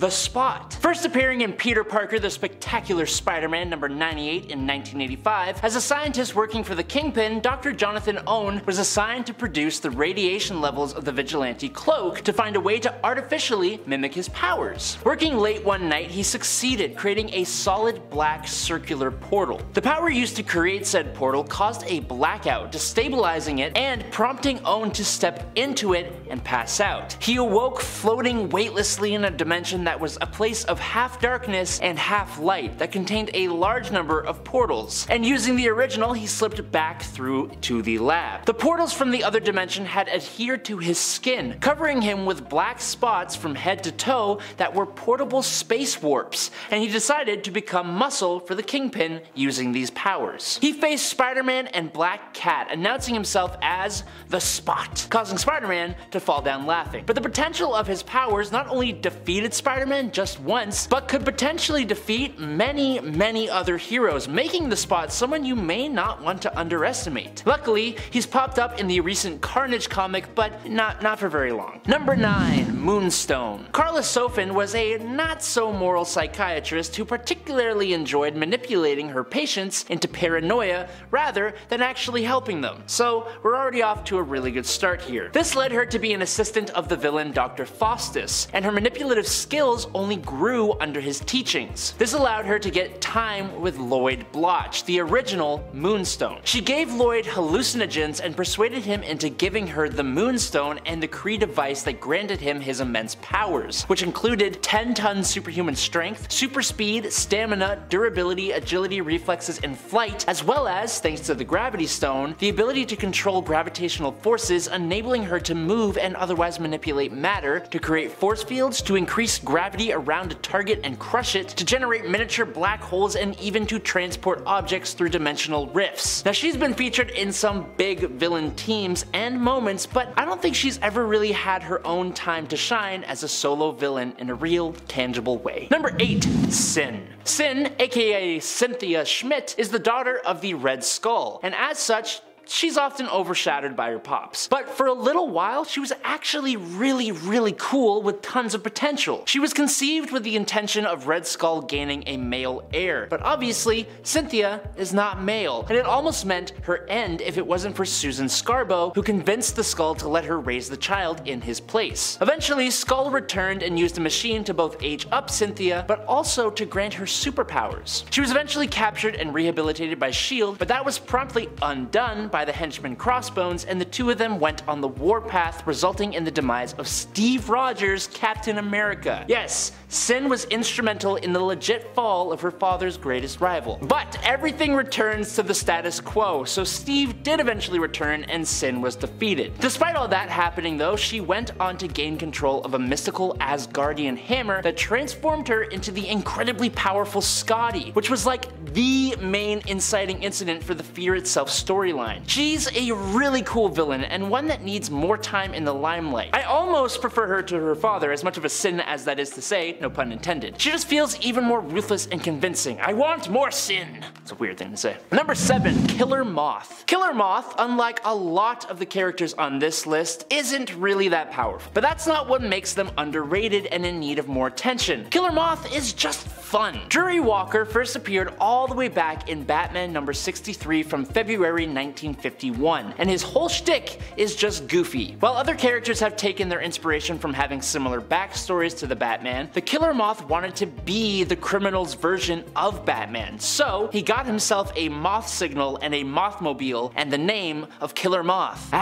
the Spot. First appearing in Peter Parker the Spectacular Spider-Man number 98 in 1985, as a scientist working for the Kingpin, Dr. Jonathan Owen was assigned to produce the radiation levels of the Vigilante cloak to find a way to artificially mimic his powers. Working late one night, he succeeded, creating a solid black circular portal. The power used to create said portal caused a blackout, destabilizing it and prompting Owen to step into it and pass out. He awoke floating weightlessly in a dimension that was a place of half darkness and half light that contained a large number of portals, and using the original he slipped back through to the lab. The portals from the other dimension had adhered to his skin, covering him with black spots from head to toe that were portable space warps, and he decided to become muscle for the Kingpin using these powers. He faced Spider-Man and Black Cat, announcing himself as the Spot, causing Spider-Man to fall down laughing. But the potential of his powers not only defeated Spider-Man just once, but could potentially defeat many other heroes, making the Spot someone you may not want to underestimate. Luckily, he's popped up in the recent Carnage comic, but not for very long. Number 9. Moonstone. Carla Sofin was a not-so-moral psychiatrist who particularly enjoyed manipulating her patients into paranoia rather than actually helping them. So we're already off to a really good start here. This led her to be an assistant of the villain Dr. Faustus, and her manipulative skills only grew under his teachings. This allowed her to get time with Lloyd Bloch, the original Moonstone. She gave Lloyd hallucinogens and persuaded him into giving her the Moonstone and the Kree device that granted him his immense powers, which included 10-ton superhuman strength, super speed, stamina, durability, agility, reflexes, and flight, as well as, thanks to the Gravity Stone, the ability to control gravitational forces, enabling her to move and otherwise manipulate matter, to create force fields, to increase gravity around a target and crush it, to generate miniature black holes, and even to transport objects through dimensional rifts. Now, she's been featured in some big villain teams and moments, but I don't think she's ever really had her own time to shine as a solo villain in a real, tangible way. Number 8. Sin. Sin, aka Cynthia Schmidt, is the daughter of the Red Skull, and as such, she's often overshadowed by her pops. But for a little while, she was actually really cool with tons of potential. She was conceived with the intention of Red Skull gaining a male heir, but obviously, Cynthia is not male, and it almost meant her end if it wasn't for Susan Scarborough, who convinced the Skull to let her raise the child in his place. Eventually, Skull returned and used a machine to both age up Cynthia, but also to grant her superpowers. She was eventually captured and rehabilitated by S.H.I.E.L.D., but that was promptly undone by the henchman Crossbones, and the two of them went on the warpath, resulting in the demise of Steve Rogers, Captain America. Yes, Sin was instrumental in the legit fall of her father's greatest rival. But everything returns to the status quo, so Steve did eventually return and Sin was defeated. Despite all that happening though, she went on to gain control of a mystical Asgardian hammer that transformed her into the incredibly powerful Scotty, which was like the main inciting incident for the Fear Itself storyline. She's a really cool villain, and one that needs more time in the limelight. I almost prefer her to her father, as much of a sin as that is to say, no pun intended. She just feels even more ruthless and convincing. I want more Sin. It's a weird thing to say. Number 7. Killer Moth. Killer Moth, unlike a lot of the characters on this list, isn't really that powerful. But that's not what makes them underrated and in need of more attention. Killer Moth is just fun. Drury Walker first appeared all the way back in Batman number 63 from February 1951, and his whole shtick is just goofy. While other characters have taken their inspiration from having similar backstories to the Batman, the Killer Moth wanted to be the criminal's version of Batman, so he got himself a moth signal and a mothmobile and the name of Killer Moth.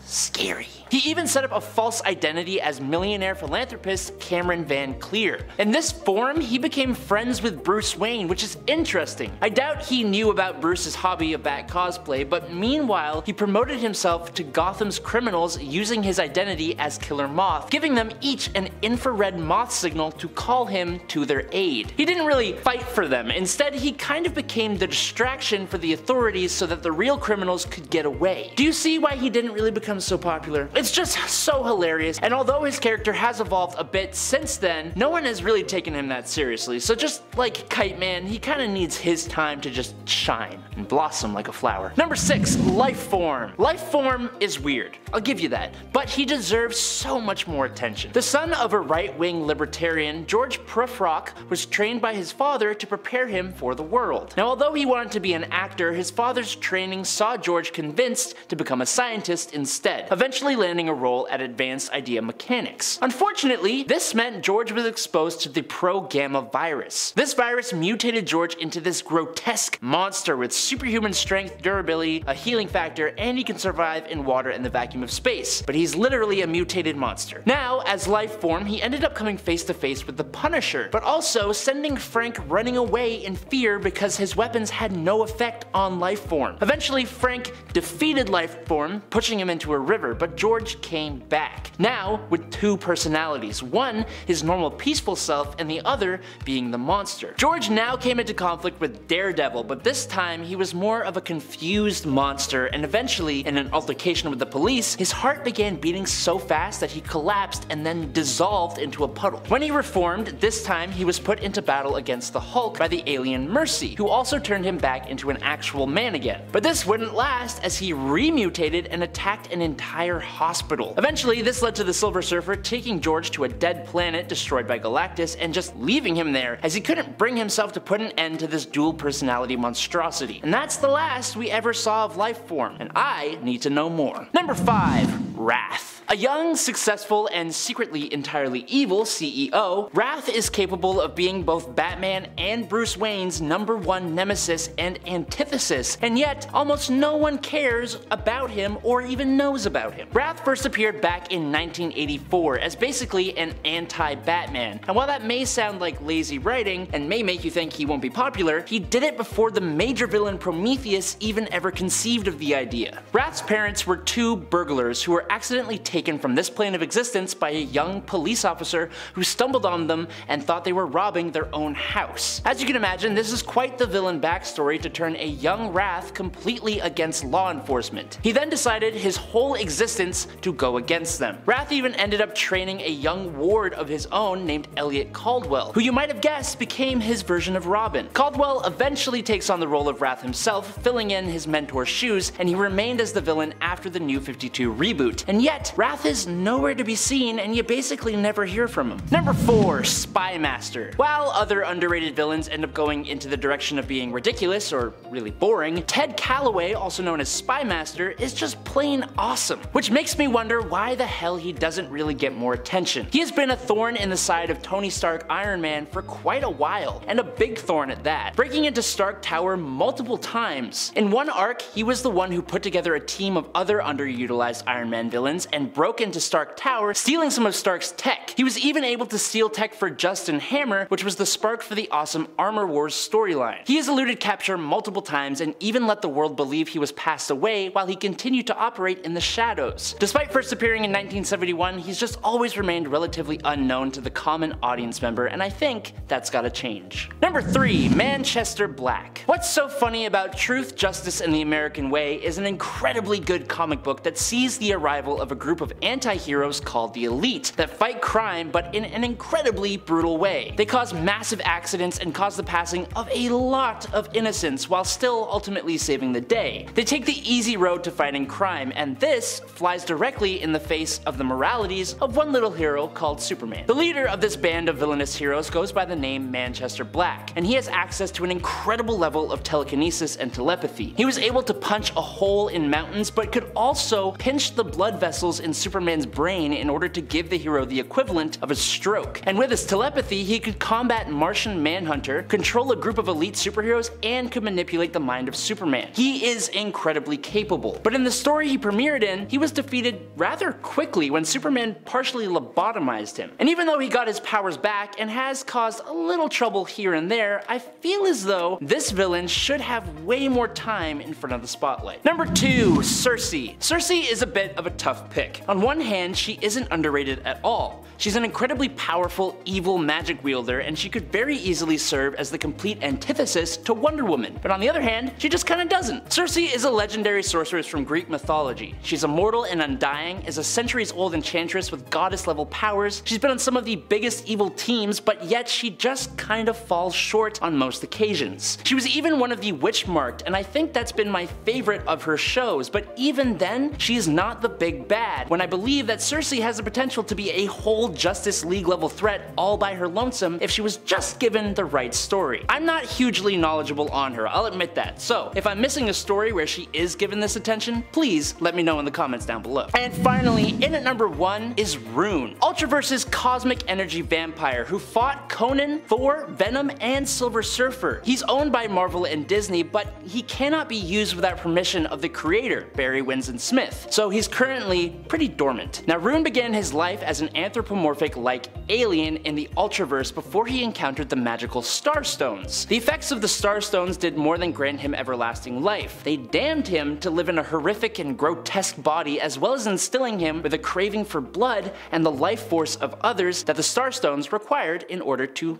Scary. He even set up a false identity as millionaire philanthropist Cameron Van Cleer. In this form, he became friends with Bruce Wayne, which is interesting. I doubt he knew about Bruce's hobby of bat cosplay, but meanwhile, he promoted himself to Gotham's criminals using his identity as Killer Moth, giving them each an infrared moth signal to call him to their aid. He didn't really fight for them. Instead, he kind of became the distraction for the authorities so that the real criminals could get away. Do you see why he didn't really become become so popular? It's just so hilarious, and although his character has evolved a bit since then, no one has really taken him that seriously, so just like Kite Man, he kinda needs his time to just shine and blossom like a flower. Number 6, Lifeform. Lifeform is weird, I'll give you that, but he deserves so much more attention. The son of a right-wing libertarian, George Prufrock was trained by his father to prepare him for the world. Now, although he wanted to be an actor, his father's training saw George convinced to become a scientist instead, eventually landing a role at Advanced Idea Mechanics. Unfortunately, this meant George was exposed to the pro-gamma virus. This virus mutated George into this grotesque monster with superhuman strength, durability, a healing factor, and he can survive in water and the vacuum of space. But he's literally a mutated monster. Now, as Lifeform, he ended up coming face to face with the Punisher, but also sending Frank running away in fear because his weapons had no effect on Lifeform. Eventually, Frank defeated Lifeform, pushing him into a river, but George came back. Now, with two personalities, one his normal peaceful self and the other being the monster. George now came into conflict with Daredevil, but this time he was more of a confused monster, and eventually, in an altercation with the police, his heart began beating so fast that he collapsed and then dissolved into a puddle. When he reformed, this time he was put into battle against the Hulk by the alien Mercy, who also turned him back into an actual man again. But this wouldn't last as he remutated and attacked an entire hospital. Eventually, this led to the Silver Surfer taking George to a dead planet destroyed by Galactus and just leaving him there as he couldn't bring himself to put an end to this dual personality monstrosity. And that's the last we ever saw of Lifeform, and I need to know more. Number 5, Wrath. A young, successful, and secretly entirely evil CEO, Wrath is capable of being both Batman and Bruce Wayne's #1 nemesis and antithesis, and yet almost no one cares about him or even knows about him. Wrath first appeared back in 1984 as basically an anti-Batman, and while that may sound like lazy writing and may make you think he won't be popular, he did it before the major villain Prometheus even ever conceived of the idea. Wrath's parents were two burglars who were accidentally taken from this plane of existence by a young police officer who stumbled on them and thought they were robbing their own house. As you can imagine, this is quite the villain backstory to turn a young Wrath completely against law enforcement. He then decided his whole existence to go against them. Wrath even ended up training a young ward of his own named Elliot Caldwell, who you might have guessed became his version of Robin. Caldwell eventually takes on the role of Wrath himself, filling in his mentor's shoes, and he remained as the villain after the New 52 reboot. And yet, Wrath is nowhere to be seen and you basically never hear from him. Number 4, Spy Master. While other underrated villains end up going into the direction of being ridiculous or really boring, Ted Calloway, also known as Spy Master, is just plain awesome. Which makes me wonder why the hell he doesn't really get more attention. He has been a thorn in the side of Tony Stark Iron Man for quite a while, and a big thorn at that, breaking into Stark Tower multiple times. In one arc, he was the one who put together a team of other underutilized Iron Man villains and broke into Stark Tower, stealing some of Stark's tech. He was even able to steal tech for Justin Hammer, which was the spark for the awesome Armor Wars storyline. He has eluded capture multiple times and even let the world believe he was passed away while he continued to operate in the shadows. Despite first appearing in 1971, he's just always remained relatively unknown to the common audience member, and I think that's gotta change. Number 3, Manchester Black. What's so funny about Truth, Justice, and the American Way is an incredibly good comic book that sees the arrival of a group of anti-heroes called the Elite that fight crime but in an incredibly brutal way. They cause massive accidents and cause the passing of a lot of innocents while still ultimately saving the day. They take the easy road to fighting crime, and this flies directly in the face of the moralities of one little hero called Superman. The leader of this band of villainous heroes goes by the name Manchester Black, and he has access to an incredible level of telekinesis and telepathy. He was able to punch a hole in mountains but could also pinch the blood vessels in Superman's brain in order to give the hero the equivalent of a stroke. And with his telepathy, he could combat Martian Manhunter, control a group of elite superheroes, and could manipulate the mind of Superman. He is incredibly capable. But in the story he premiered in, he was defeated rather quickly when Superman partially lobotomized him. And even though he got his powers back and has caused a little trouble here and there, I feel as though this villain should have way more time in front of the spotlight. Number 2, Cersei. Cersei is a bit of a tough pick. like. On one hand, she isn't underrated at all. She's an incredibly powerful, evil magic wielder, and she could very easily serve as the complete antithesis to Wonder Woman. But on the other hand, she just kinda doesn't. Circe is a legendary sorceress from Greek mythology. She's immortal and undying, is a centuries-old enchantress with goddess-level powers. She's been on some of the biggest evil teams, but yet she just kind of falls short on most occasions. She was even one of the witch-marked, and I think that's been my favorite of her shows, but even then, she's not the big bad, when I believe that Circe has the potential to be a whole Justice League level threat all by her lonesome if she was just given the right story. I'm not hugely knowledgeable on her, I'll admit that, so if I'm missing a story where she is given this attention, please let me know in the comments down below. And finally, in at number 1 is Rune, Ultraverse's cosmic energy vampire who fought Conan, Thor, Venom, and Silver Surfer. He's owned by Marvel and Disney, but he cannot be used without permission of the creator, Barry Windsor Smith, so he's currently pretty dormant. Now, Rune began his life as an anthropomorphic-like alien in the Ultraverse before he encountered the magical Starstones. The effects of the Starstones did more than grant him everlasting life. They damned him to live in a horrific and grotesque body, as well as instilling him with a craving for blood and the life force of others that the Starstones required in order to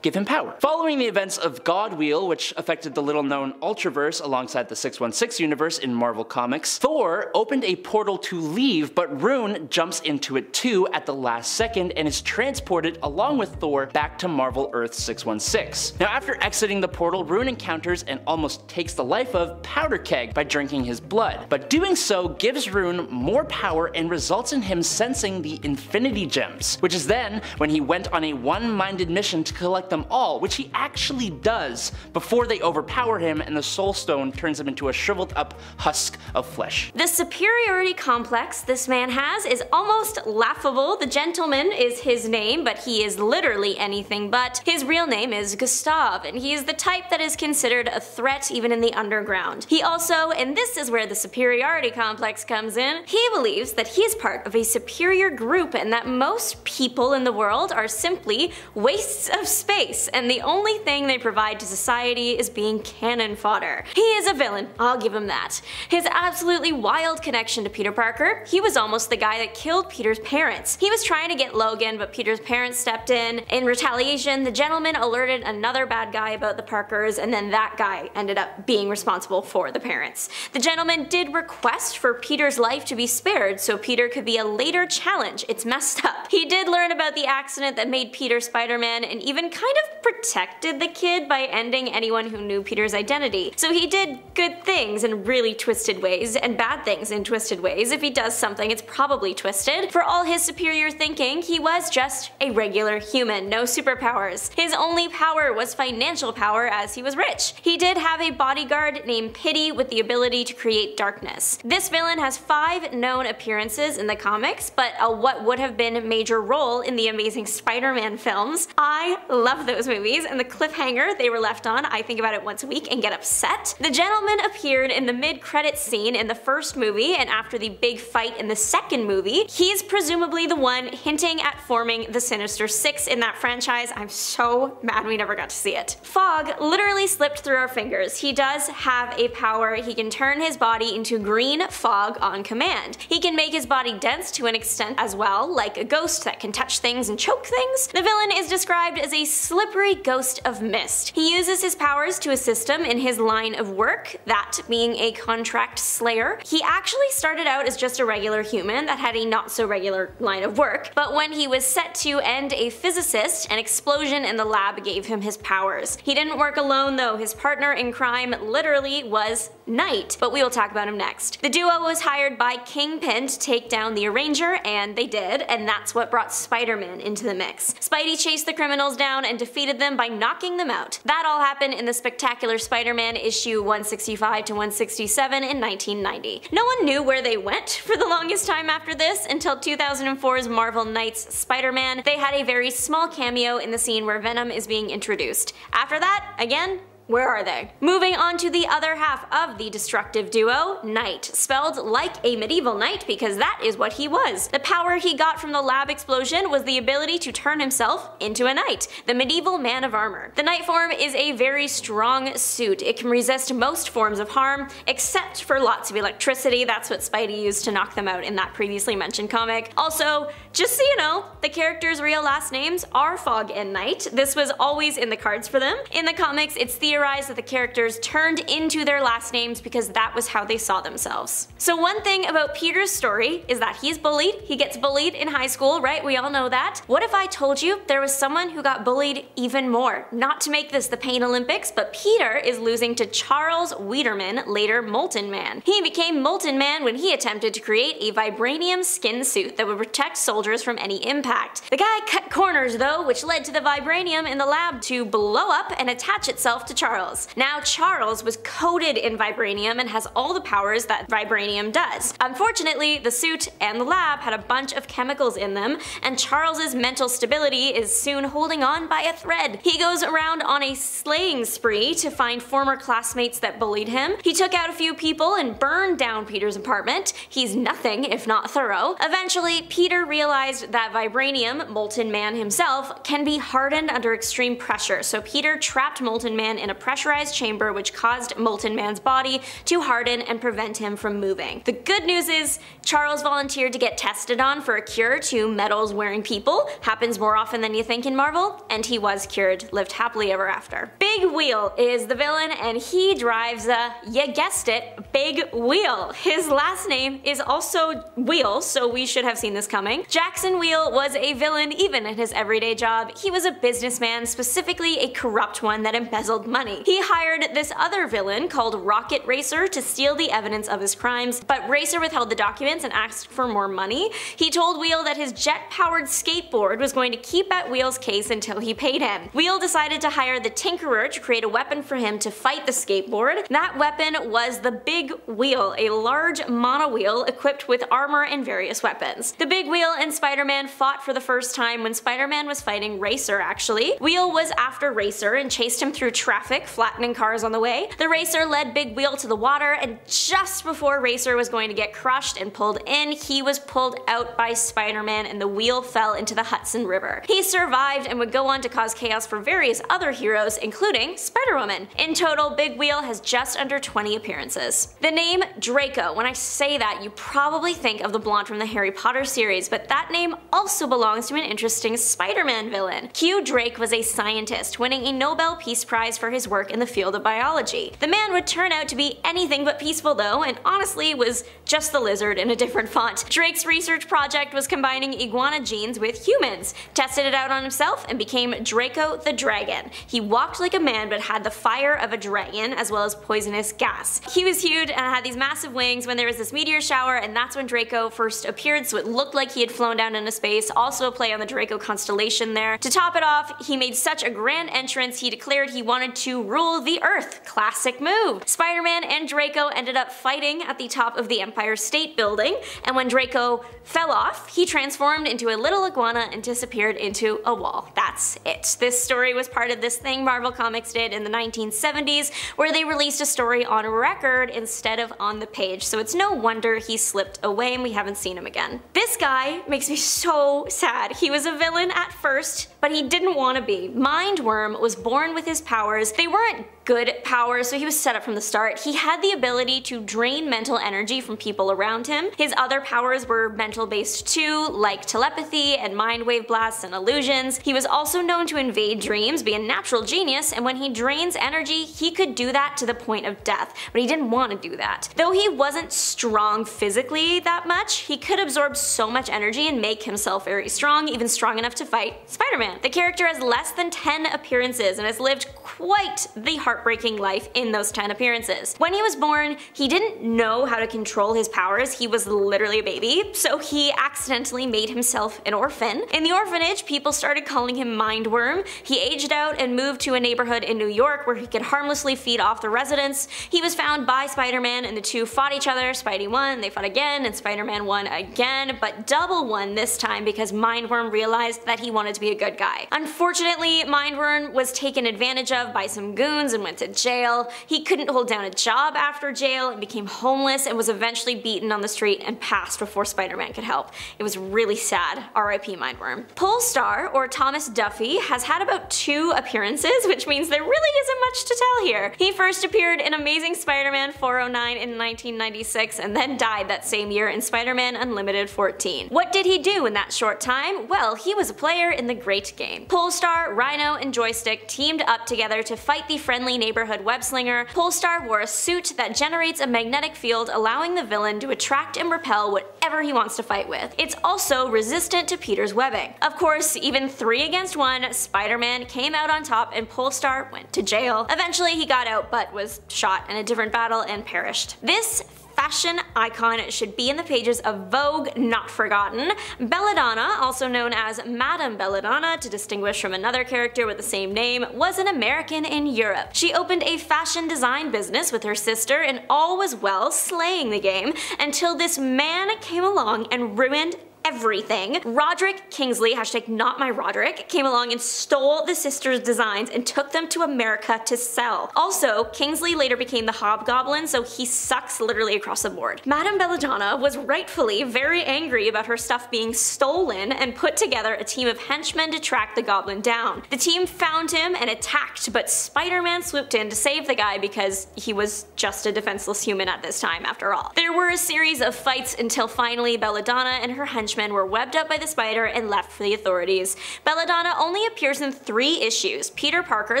give him power. Following the events of Godwheel, which affected the little-known Ultraverse alongside the 616 universe in Marvel Comics, Thor opened a portal to leave, but Rune jumps into it too at the last second and is transported along with Thor back to Marvel Earth 616. Now, after exiting the portal, Rune encounters and almost takes the life of Powder Keg by drinking his blood, but doing so gives Rune more power and results in him sensing the Infinity Gems, which is then when he went on a one-minded mission to collect them all, which he actually does before they overpower him and the Soul Stone turns him into a shriveled up husk of flesh. The superiority complex this man has is almost laughable. The gentleman is his name, but he is literally anything but. His real name is Gustav, and he is the type that is considered a threat even in the underground. He also, and this is where the superiority complex comes in, he believes that he is part of a superior group and that most people in the world are simply wastes of space, and the only thing they provide to society is being cannon fodder. He is a villain, I'll give him that. His absolutely wild connection to Peter Parker, he was almost the guy that killed Peter's parents. He was trying to get Logan, but Peter's parents stepped in. In retaliation, the gentleman alerted another bad guy about the Parkers, and then that guy ended up being responsible for the parents. The gentleman did request for Peter's life to be spared so Peter could be a later challenge. It's messed up. He did learn about the accident that made Peter Spider-Man and even kind of protected the kid by ending anyone who knew Peter's identity. So he did good things in really twisted ways and bad things in twisted ways. If he does something, it's probably twisted. For all his superior thinking, he was just a regular human, no superpowers. His only power was financial power as he was rich. He did have a bodyguard named Pity with the ability to create darkness. This villain has 5 known appearances in the comics, but what would have been a major role in the Amazing Spider-Man films. I love those movies, and the cliffhanger they were left on, I think about it once a week and get upset. The gentleman appeared in the mid-credits scene in the first movie, and after the big fight in the second movie, he's presumably the one hinting at forming the Sinister Six in that franchise. I'm so mad we never got to see it. Fog literally slipped through our fingers. He does have a power. He can turn his body into green fog on command. He can make his body dense to an extent as well, like a ghost that can touch things and choke things. The villain is described as a slippery ghost of mist. He uses his powers to assist him in his line of work, that being a contract slayer. He actually started out as just a regular human that had a not so regular line of work, but when he was set to end a physicist, an explosion in the lab gave him his powers. He didn't work alone though. His partner in crime literally was Knight, but we will talk about him next. The duo was hired by Kingpin to take down the Arranger, and they did, and that's what brought Spider-Man into the mix. Spidey chased the criminals down and defeated them by knocking them out. That all happened in the Spectacular Spider-Man issue 165 to 167 in 1990. No one knew where they went for the longest time after this until 2004's Marvel Knight's Spider-Man. They had a very small cameo in the scene where Venom is being introduced. After that, again, Where are they? Moving on to the other half of the destructive duo, Knight, spelled like a medieval knight because that is what he was. The power he got from the lab explosion was the ability to turn himself into a knight, the medieval man of armor. The knight form is a very strong suit. It can resist most forms of harm, except for lots of electricity. That's what Spidey used to knock them out in that previously mentioned comic. Also, just so you know, the characters' real last names are Fog and Knight. This was always in the cards for them. In the comics, it's theorized that the characters turned into their last names because that was how they saw themselves. So one thing about Peter's story is that he's bullied. He gets bullied in high school, right? We all know that. What if I told you there was someone who got bullied even more? Not to make this the Pain Olympics, but Peter is losing to Charles Wiedemann, later Molten Man. He became Molten Man when he attempted to create a vibranium skin suit that would protect soldiers from any impact. The guy cut corners though, which led to the vibranium in the lab to blow up and attach itself to Charles. Now Charles was coated in vibranium and has all the powers that vibranium does. Unfortunately, the suit and the lab had a bunch of chemicals in them, and Charles's mental stability is soon holding on by a thread. He goes around on a slaying spree to find former classmates that bullied him. He took out a few people and burned down Peter's apartment. He's nothing if not thorough. Eventually, Peter realized that vibranium, Molten Man himself, can be hardened under extreme pressure, so Peter trapped Molten Man in a pressurized chamber which caused Molten Man's body to harden and prevent him from moving. The good news is Charles volunteered to get tested on for a cure to metals wearing people. Happens more often than you think in Marvel, and he was cured, lived happily ever after. Big Wheel is the villain, and he drives a, you guessed it, big wheel. His last name is also Wheel, so we should have seen this coming. Jackson Wheel was a villain even in his everyday job. He was a businessman, specifically a corrupt one that embezzled money. He hired this other villain called Rocket Racer to steal the evidence of his crimes, but Racer withheld the documents and asked for more money. He told Wheel that his jet-powered skateboard was going to keep at Wheel's case until he paid him. Wheel decided to hire the Tinkerer to create a weapon for him to fight the skateboard. That weapon was the Big Wheel, a large monowheel equipped with armor and various weapons. The Big Wheel and Spider-Man fought for the first time when Spider-Man was fighting Racer, actually. Wheel was after Racer and chased him through traffic, flattening cars on the way. The Racer led Big Wheel to the water, and just before Racer was going to get crushed and pulled in, he was pulled out by Spider-Man and the wheel fell into the Hudson River. He survived and would go on to cause chaos for various other heroes, including Spider-Woman. In total, Big Wheel has just under 20 appearances. The name Draco, when I say that, you probably think of the blonde from the Harry Potter series, but that name also belongs to an interesting Spider-Man villain. Q Drake was a scientist, winning a Nobel Peace Prize for his work in the field of biology. The man would turn out to be anything but peaceful though, and honestly was just the lizard in a different font. Drake's research project was combining iguana genes with humans, tested it out on himself, and became Draco the Dragon. He walked like a man but had the fire of a dragon as well as poisonous gas. He was huge and had these massive wings when there was this meteor shower, and that's when Draco first appeared, so it looked like he had flown down into space. Also a play on the Draco constellation there. To top it off, he made such a grand entrance he declared he wanted to rule the Earth. Classic move. Spider-Man and Draco ended up fighting at the top of the Empire State Building, and when Draco fell off, he transformed into a little iguana and disappeared into a wall. That's it. This story was part of this thing Marvel Comics did in the 1970s, where they released a story on record instead of on the page, so it's no wonder he slipped away and we haven't seen him again. This guy makes me so sad. He was a villain at first, but he didn't want to be. Mindworm was born with his powers. They weren't good powers, so he was set up from the start. He had the ability to drain mental energy from people around him. His other powers were mental based too, like telepathy and mind wave blasts and illusions. He was also known to invade dreams, be a natural genius, and when he drains energy, he could do that to the point of death, but he didn't want to do that. Though he wasn't strong physically that much, he could absorb so much energy and make himself very strong, even strong enough to fight Spider-Man. The character has less than 10 appearances and has lived quite the heartbreaking life in those 10 appearances. When he was born, he didn't know how to control his powers. He was literally a baby, so he accidentally made himself an orphan. In the orphanage, people started calling him Mindworm. He aged out and moved to a neighborhood in New York where he could harmlessly feed off the residents. He was found by Spider-Man and the two fought each other. Spidey won, they fought again, and Spider-Man won again, but double won this time because Mindworm realized that he wanted to be a good guy. Unfortunately, Mindworm was taken advantage of by some goons and went to jail. He couldn't hold down a job after jail and became homeless and was eventually beaten on the street and passed before Spider-Man could help. It was really sad. R.I.P. Mindworm. Polestar, or Thomas Duffy, has had about 2 appearances, which means there really isn't much to tell here. He first appeared in Amazing Spider-Man 409 in 1996 and then died that same year in Spider-Man Unlimited 14. What did he do in that short time? Well, he was a player in the Great Game. Polestar, Rhino, and Joystick teamed up together to fight the friendly neighborhood web-slinger. Polestar wore a suit that generates a magnetic field, allowing the villain to attract and repel whatever he wants to fight with. It's also resistant to Peter's webbing. Of course, even 3 against 1, Spider-Man came out on top and Polestar went to jail. Eventually he got out but was shot in a different battle and perished. This fashion icon should be in the pages of Vogue Not Forgotten. Belladonna, also known as Madame Belladonna to distinguish from another character with the same name, was an American in Europe. She opened a fashion design business with her sister and all was well, slaying the game, until this man came along and ruined everything. Roderick Kingsley, hashtag not my Roderick, came along and stole the sisters' designs and took them to America to sell. Also, Kingsley later became the Hobgoblin, so he sucks literally across the board. Madame Belladonna was rightfully very angry about her stuff being stolen and put together a team of henchmen to track the Goblin down. The team found him and attacked, but Spider-Man swooped in to save the guy because he was just a defenseless human at this time after all. There were a series of fights until finally Belladonna and her henchmen were webbed up by the spider and left for the authorities. Belladonna only appears in 3 issues: Peter Parker,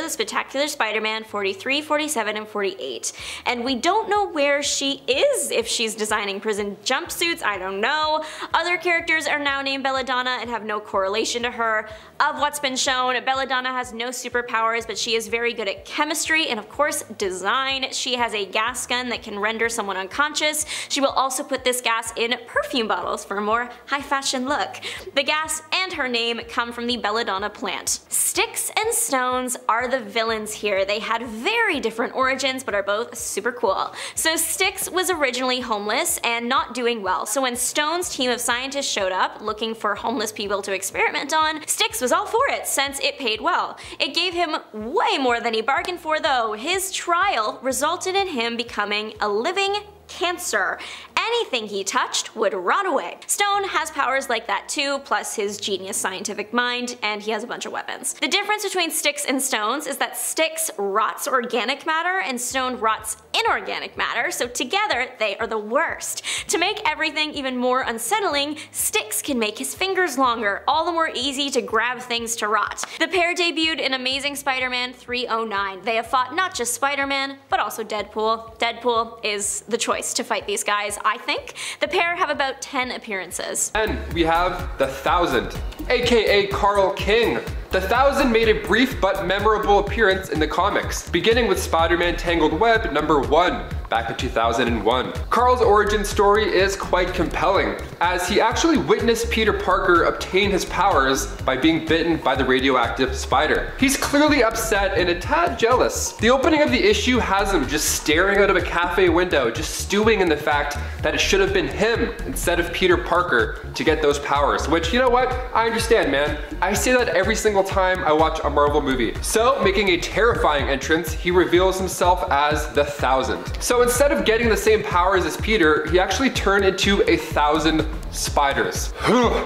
The Spectacular Spider-Man 43, 47, and 48. And we don't know where she is, if she's designing prison jumpsuits, I don't know. Other characters are now named Belladonna and have no correlation to her. Of what's been shown, Belladonna has no superpowers, but she is very good at chemistry and of course design. She has a gas gun that can render someone unconscious. She will also put this gas in perfume bottles for a more high fashion look. The gas and her name come from the belladonna plant. Sticks and Stones are the villains here. They had very different origins but are both super cool. So Sticks was originally homeless and not doing well, so when Stone's team of scientists showed up looking for homeless people to experiment on, Sticks was all for it since it paid well. It gave him way more than he bargained for though. His trial resulted in him becoming a living cancer. Anything he touched would rot away. Stone has powers like that too, plus his genius scientific mind, and he has a bunch of weapons. The difference between Sticks and Stones is that Sticks rots organic matter and Stone rots inorganic matter, so together they are the worst. To make everything even more unsettling, Sticks can make his fingers longer, all the more easy to grab things to rot. The pair debuted in Amazing Spider-Man 309. They have fought not just Spider-Man, but also Deadpool. Deadpool is the choice to fight these guys, I think. The pair have about 10 appearances. And we have the Thousand, aka Carl King. The Thousand made a brief but memorable appearance in the comics, beginning with Spider-Man Tangled Web #1 back in 2001. Carl's origin story is quite compelling, as he actually witnessed Peter Parker obtain his powers by being bitten by the radioactive spider. He's clearly upset and a tad jealous. The opening of the issue has him just staring out of a cafe window, just stewing in the fact that it should have been him instead of Peter Parker to get those powers, which, you know what, I understand, man. I say that every single time I watch a Marvel movie. So, making a terrifying entrance, he reveals himself as the Thousand. So instead of getting the same powers as Peter, he actually turned into 1,000 spiders.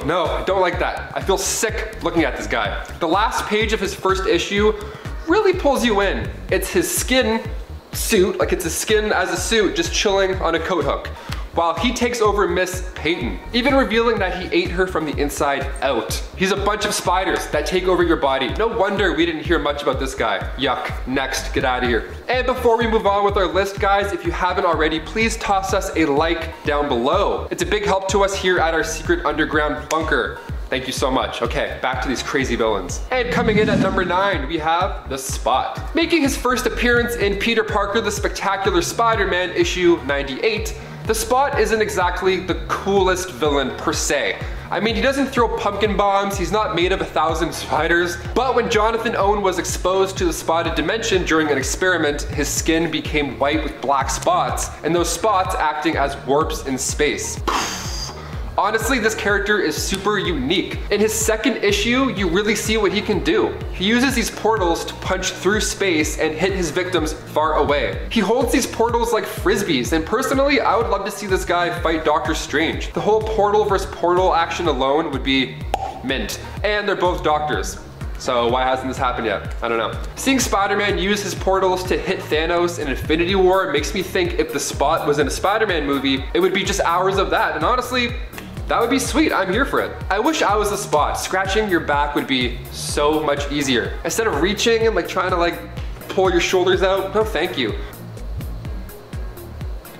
No, I don't like that. I feel sick looking at this guy. The last page of his first issue really pulls you in. It's his skin suit, like it's a skin as a suit, just chilling on a coat hook, while he takes over Miss Peyton, even revealing that he ate her from the inside out. He's a bunch of spiders that take over your body. No wonder we didn't hear much about this guy. Yuck. Next, get out of here. And before we move on with our list, guys, if you haven't already, please toss us a like down below. It's a big help to us here at our secret underground bunker. Thank you so much. Okay, back to these crazy villains. And coming in at number 9, we have the Spot. Making his first appearance in Peter Parker, The Spectacular Spider-Man issue 98, the Spot isn't exactly the coolest villain per se. I mean, he doesn't throw pumpkin bombs, he's not made of 1,000 spiders, but when Jonathan Owen was exposed to the spotted dimension during an experiment, his skin became white with black spots, and those spots acting as warps in space. Honestly, this character is super unique. In his second issue, you really see what he can do. He uses these portals to punch through space and hit his victims far away. He holds these portals like frisbees, and personally, I would love to see this guy fight Doctor Strange. The whole portal versus portal action alone would be mint. And they're both doctors. So why hasn't this happened yet? I don't know. Seeing Spider-Man use his portals to hit Thanos in Infinity War makes me think if the Spot was in a Spider-Man movie, it would be just hours of that. And honestly, that would be sweet. I'm here for it. I wish I was the Spot. Scratching your back would be so much easier. Instead of reaching and like trying to like pull your shoulders out, no thank you.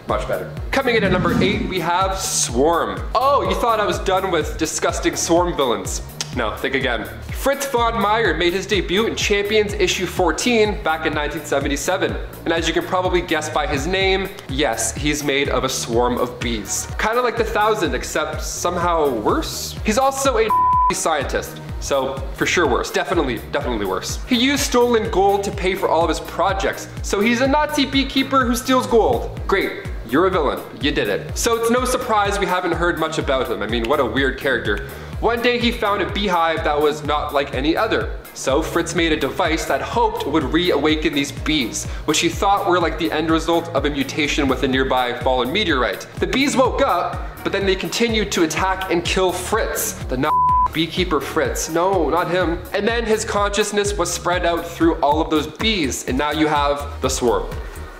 Much better. Coming in at number 8, we have Swarm. Oh, you thought I was done with disgusting Swarm villains. No, think again. Fritz von Meyer made his debut in Champions issue 14 back in 1977. And as you can probably guess by his name, yes, he's made of a swarm of bees. Kind of like the 1000, except somehow worse. He's also a scientist. So for sure worse, definitely worse. He used stolen gold to pay for all of his projects. So he's a Nazi beekeeper who steals gold. Great. You're a villain, you did it. So it's no surprise we haven't heard much about him. I mean, what a weird character. One day he found a beehive that was not like any other. So Fritz made a device that hoped would reawaken these bees, which he thought were like the end result of a mutation with a nearby fallen meteorite. The bees woke up, but then they continued to attack and kill Fritz, the beekeeper Fritz. No, not him. And then his consciousness was spread out through all of those bees, and now you have the swarm.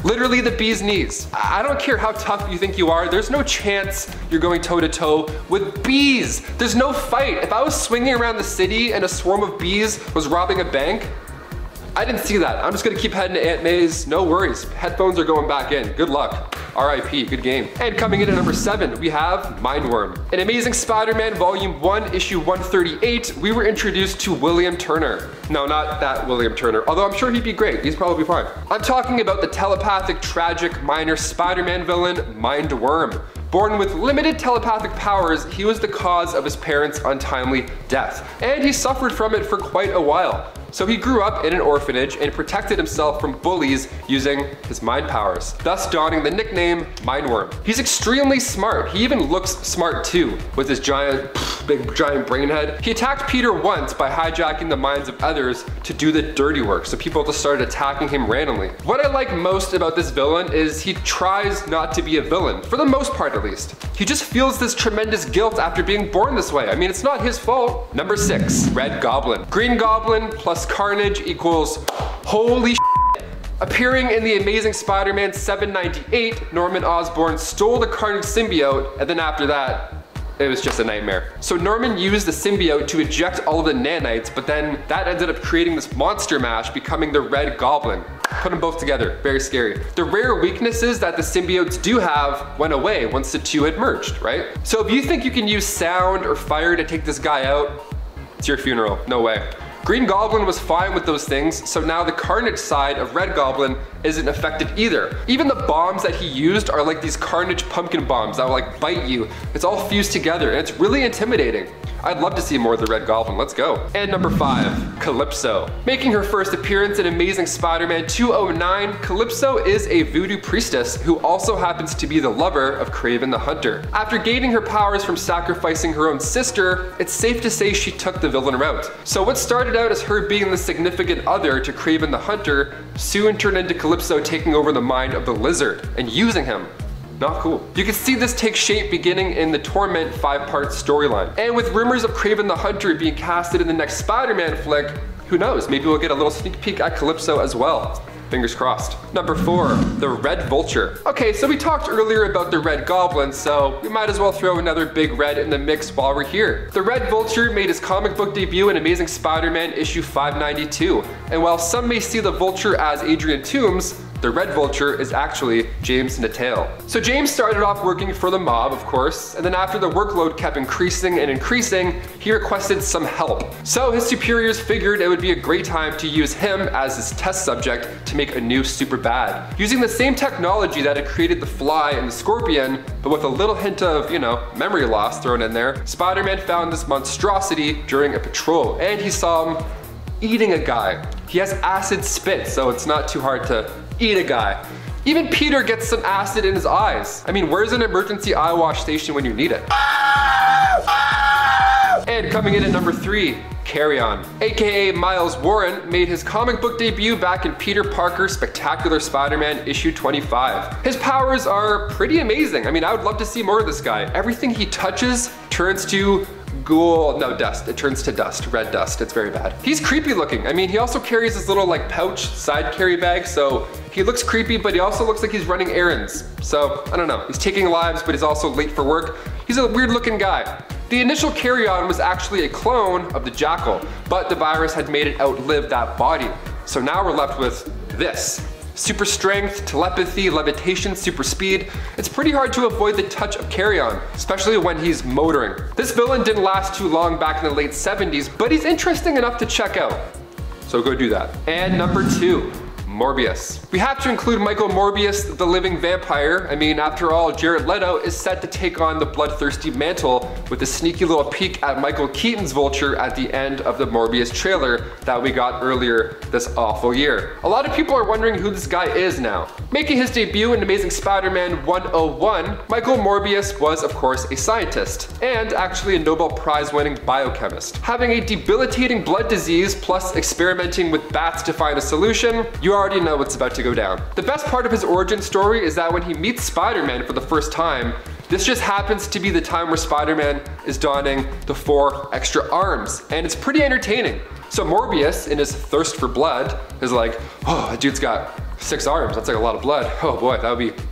Literally the bee's knees. I don't care how tough you think you are, there's no chance you're going toe to toe with bees. There's no fight. If I was swinging around the city and a swarm of bees was robbing a bank, I didn't see that. I'm just gonna keep heading to Aunt May's. No worries. Headphones are going back in. Good luck. RIP, good game. And coming in at number 7, we have Mindworm. In Amazing Spider-Man Volume 1, Issue 138, we were introduced to William Turner. No, not that William Turner, although I'm sure he'd be great. He's probably fine. I'm talking about the telepathic, tragic, minor Spider-Man villain, Mindworm. Born with limited telepathic powers, he was the cause of his parents' untimely death, and he suffered from it for quite a while. So he grew up in an orphanage and protected himself from bullies using his mind powers, thus donning the nickname Mindworm. He's extremely smart. He even looks smart too, with his big giant brain head. He attacked Peter once by hijacking the minds of others to do the dirty work, so people just started attacking him randomly. What I like most about this villain is he tries not to be a villain, for the most part at least. He just feels this tremendous guilt after being born this way. I mean, it's not his fault. Number 6, Red Goblin. Green Goblin plus Carnage equals holy shit. Appearing in The Amazing Spider-Man 798, Norman Osborn stole the Carnage symbiote, and then after that, it was just a nightmare. So Norman used the symbiote to eject all of the nanites, but then that ended up creating this monster mash, becoming the Red Goblin. Put them both together, very scary. The rare weaknesses that the symbiotes do have went away once the two had merged, right? So if you think you can use sound or fire to take this guy out, it's your funeral, no way. Green Goblin was fine with those things, so now the Carnage side of Red Goblin isn't affected either. Even the bombs that he used are like these Carnage pumpkin bombs that will like bite you. It's all fused together and it's really intimidating. I'd love to see more of the Red Goblin, let's go. And number 5, Calypso. Making her first appearance in Amazing Spider-Man 209, Calypso is a voodoo priestess who also happens to be the lover of Kraven the Hunter. After gaining her powers from sacrificing her own sister, it's safe to say she took the villain route. So what started out as her being the significant other to Kraven the Hunter soon turned into Calypso taking over the mind of the Lizard and using him. Not cool. You can see this take shape beginning in the Torment 5-part storyline. And with rumors of Kraven the Hunter being casted in the next Spider-Man flick, who knows, maybe we'll get a little sneak peek at Calypso as well. Fingers crossed. Number 4, the Red Vulture. Okay, so we talked earlier about the Red Goblin, so we might as well throw another big red in the mix while we're here. The Red Vulture made his comic book debut in Amazing Spider-Man issue 592, and while some may see the Vulture as Adrian Toomes, the Red Vulture is actually James Natal. So James started off working for the mob, of course, and then after the workload kept increasing and increasing, he requested some help. So his superiors figured it would be a great time to use him as his test subject to make a new super bad. Using the same technology that had created the Fly and the Scorpion, but with a little hint of, you know, memory loss thrown in there, Spider-Man found this monstrosity during a patrol, and he saw him eating a guy. He has acid spit, so it's not too hard to eat a guy. Even Peter gets some acid in his eyes. I mean, where's an emergency eye wash station when you need it? And coming in at number 3, Carrion, aka Miles Warren, made his comic book debut back in Peter Parker's Spectacular Spider-Man issue 25. His powers are pretty amazing. I mean, I would love to see more of this guy. Everything he touches turns to dust. It turns to dust, red dust. It's very bad. He's creepy looking. I mean, he also carries this little like pouch side carry bag, so he looks creepy, but he also looks like he's running errands. So I don't know. He's taking lives, but he's also late for work. He's a weird looking guy. The initial Carrion was actually a clone of the Jackal, but the virus had made it outlive that body. So now we're left with this. Super strength, telepathy, levitation, super speed. It's pretty hard to avoid the touch of Carrion, especially when he's motoring. This villain didn't last too long back in the late 70s, but he's interesting enough to check out. So go do that. And number 2. Morbius. We have to include Michael Morbius, the living vampire. I mean, after all, Jared Leto is set to take on the bloodthirsty mantle with a sneaky little peek at Michael Keaton's Vulture at the end of the Morbius trailer that we got earlier this awful year. A lot of people are wondering who this guy is now. Making his debut in Amazing Spider-Man 101, Michael Morbius was, of course, a scientist, and actually a Nobel Prize-winning biochemist. Having a debilitating blood disease plus experimenting with bats to find a solution, you already know what's about to go down. The best part of his origin story is that when he meets Spider-Man for the first time, this just happens to be the time where Spider-Man is donning the 4 extra arms, and it's pretty entertaining. So Morbius, in his thirst for blood, is like, oh, that dude's got 6 arms, that's like a lot of blood. Oh boy, that would be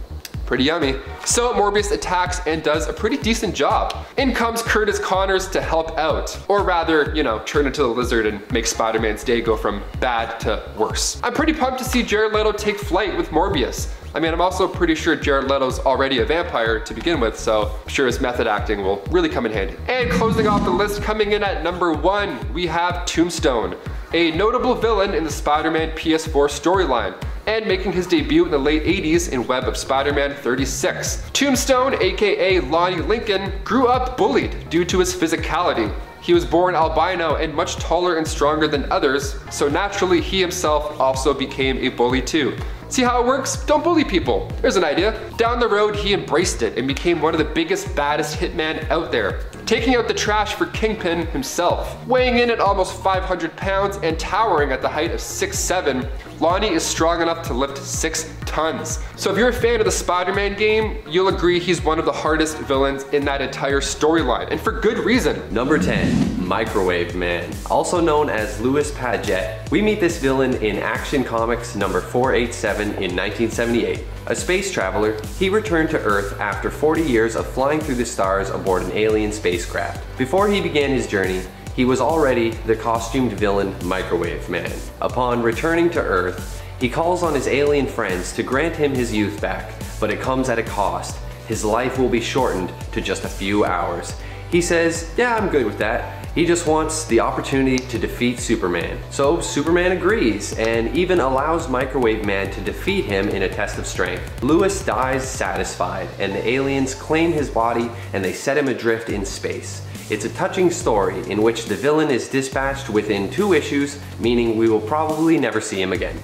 pretty yummy. So Morbius attacks and does a pretty decent job. In comes Curtis Connors to help out, or rather, you know, turn into the lizard and make Spider-Man's day go from bad to worse. I'm pretty pumped to see Jared Leto take flight with Morbius. I mean, I'm also pretty sure Jared Leto's already a vampire to begin with, so I'm sure his method acting will really come in handy. And closing off the list, coming in at number 1, we have Tombstone, a notable villain in the Spider-Man PS4 storyline, and making his debut in the late 80s in Web of Spider-Man 36. Tombstone, aka Lonnie Lincoln, grew up bullied due to his physicality. He was born albino and much taller and stronger than others, so naturally he himself also became a bully too. See how it works? Don't bully people. There's an idea. Down the road, he embraced it and became one of the biggest, baddest hitmen out there, taking out the trash for Kingpin himself. Weighing in at almost 500 pounds and towering at the height of 6'7", Lonnie is strong enough to lift 6 tons. So if you're a fan of the Spider-Man game, you'll agree he's one of the hardest villains in that entire storyline, and for good reason. Number 10, Microwave Man, also known as Louis Paget. We meet this villain in Action Comics number 487 in 1978. A space traveler, he returned to Earth after 40 years of flying through the stars aboard an alien spacecraft. Before he began his journey, he was already the costumed villain Microwave Man. Upon returning to Earth, he calls on his alien friends to grant him his youth back, but it comes at a cost. His life will be shortened to just a few hours. He says, yeah, I'm good with that. He just wants the opportunity to defeat Superman. So Superman agrees and even allows Microwave Man to defeat him in a test of strength. Louis dies satisfied, and the aliens claim his body and they set him adrift in space. It's a touching story in which the villain is dispatched within 2 issues, meaning we will probably never see him again.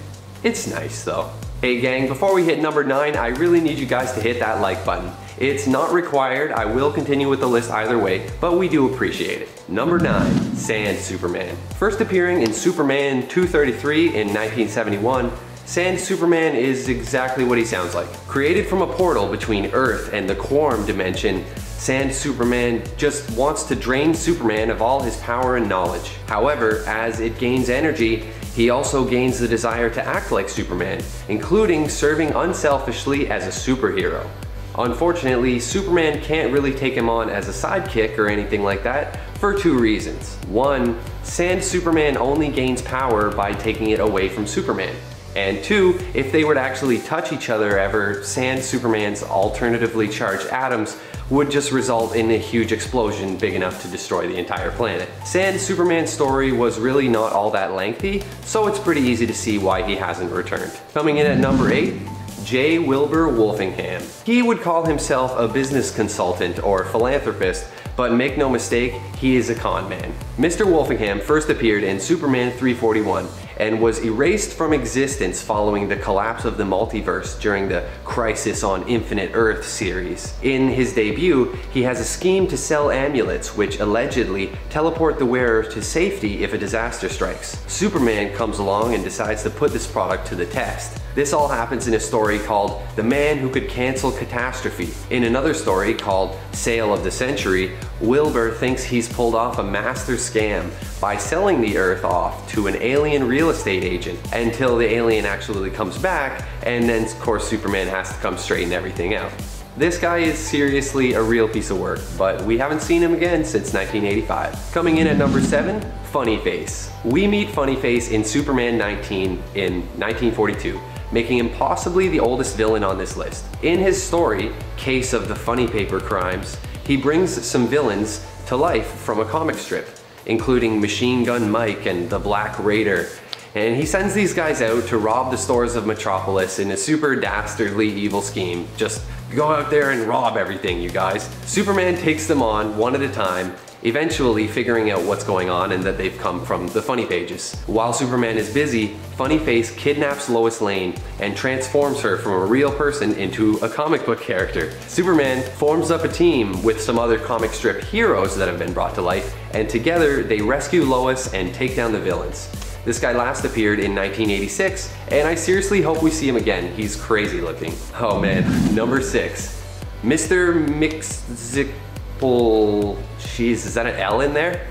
It's nice though. Hey gang, before we hit number 9, I really need you guys to hit that like button. It's not required, I will continue with the list either way, but we do appreciate it. Number 9, Sand Superman. First appearing in Superman 233 in 1971, Sand Superman is exactly what he sounds like. Created from a portal between Earth and the Quorum dimension, Sand Superman just wants to drain Superman of all his power and knowledge. However, as it gains energy, he also gains the desire to act like Superman, including serving unselfishly as a superhero. Unfortunately, Superman can't really take him on as a sidekick or anything like that for 2 reasons. 1, Sand Superman only gains power by taking it away from Superman. And 2, if they were to actually touch each other ever, Sand Superman's alternatively charged atoms would just result in a huge explosion big enough to destroy the entire planet. Sand Superman's story was really not all that lengthy, so it's pretty easy to see why he hasn't returned. Coming in at number 8, J. Wilbur Wolfenham. He would call himself a business consultant or philanthropist, but make no mistake, he is a con man. Mr. Wolfenham first appeared in Superman 341 and was erased from existence following the collapse of the multiverse during the Crisis on Infinite Earth series. In his debut, he has a scheme to sell amulets which allegedly teleport the wearer to safety if a disaster strikes. Superman comes along and decides to put this product to the test. This all happens in a story called The Man Who Could Cancel Catastrophe. In another story called Sale of the Century, Wilbur thinks he's pulled off a master scam by selling the Earth off to an alien real estate agent until the alien actually comes back, and then of course Superman has to come straighten everything out. This guy is seriously a real piece of work, but we haven't seen him again since 1985. Coming in at number 7, Funny Face. We meet Funny Face in Superman 19 in 1942. Making him possibly the oldest villain on this list. In his story, Case of the Funny Paper Crimes, he brings some villains to life from a comic strip, including Machine Gun Mike and the Black Raider. And he sends these guys out to rob the stores of Metropolis in a super dastardly evil scheme. Just go out there and rob everything, you guys. Superman takes them on one at a time, eventually figuring out what's going on and that they've come from the funny pages. While Superman is busy, Funny Face kidnaps Lois Lane and transforms her from a real person into a comic book character. Superman forms up a team with some other comic strip heroes that have been brought to life, and together they rescue Lois and take down the villains. This guy last appeared in 1986, and I seriously hope we see him again. He's crazy looking. Oh man. Number 6, Mr. Mixzipple. Jeez, is that an L in there?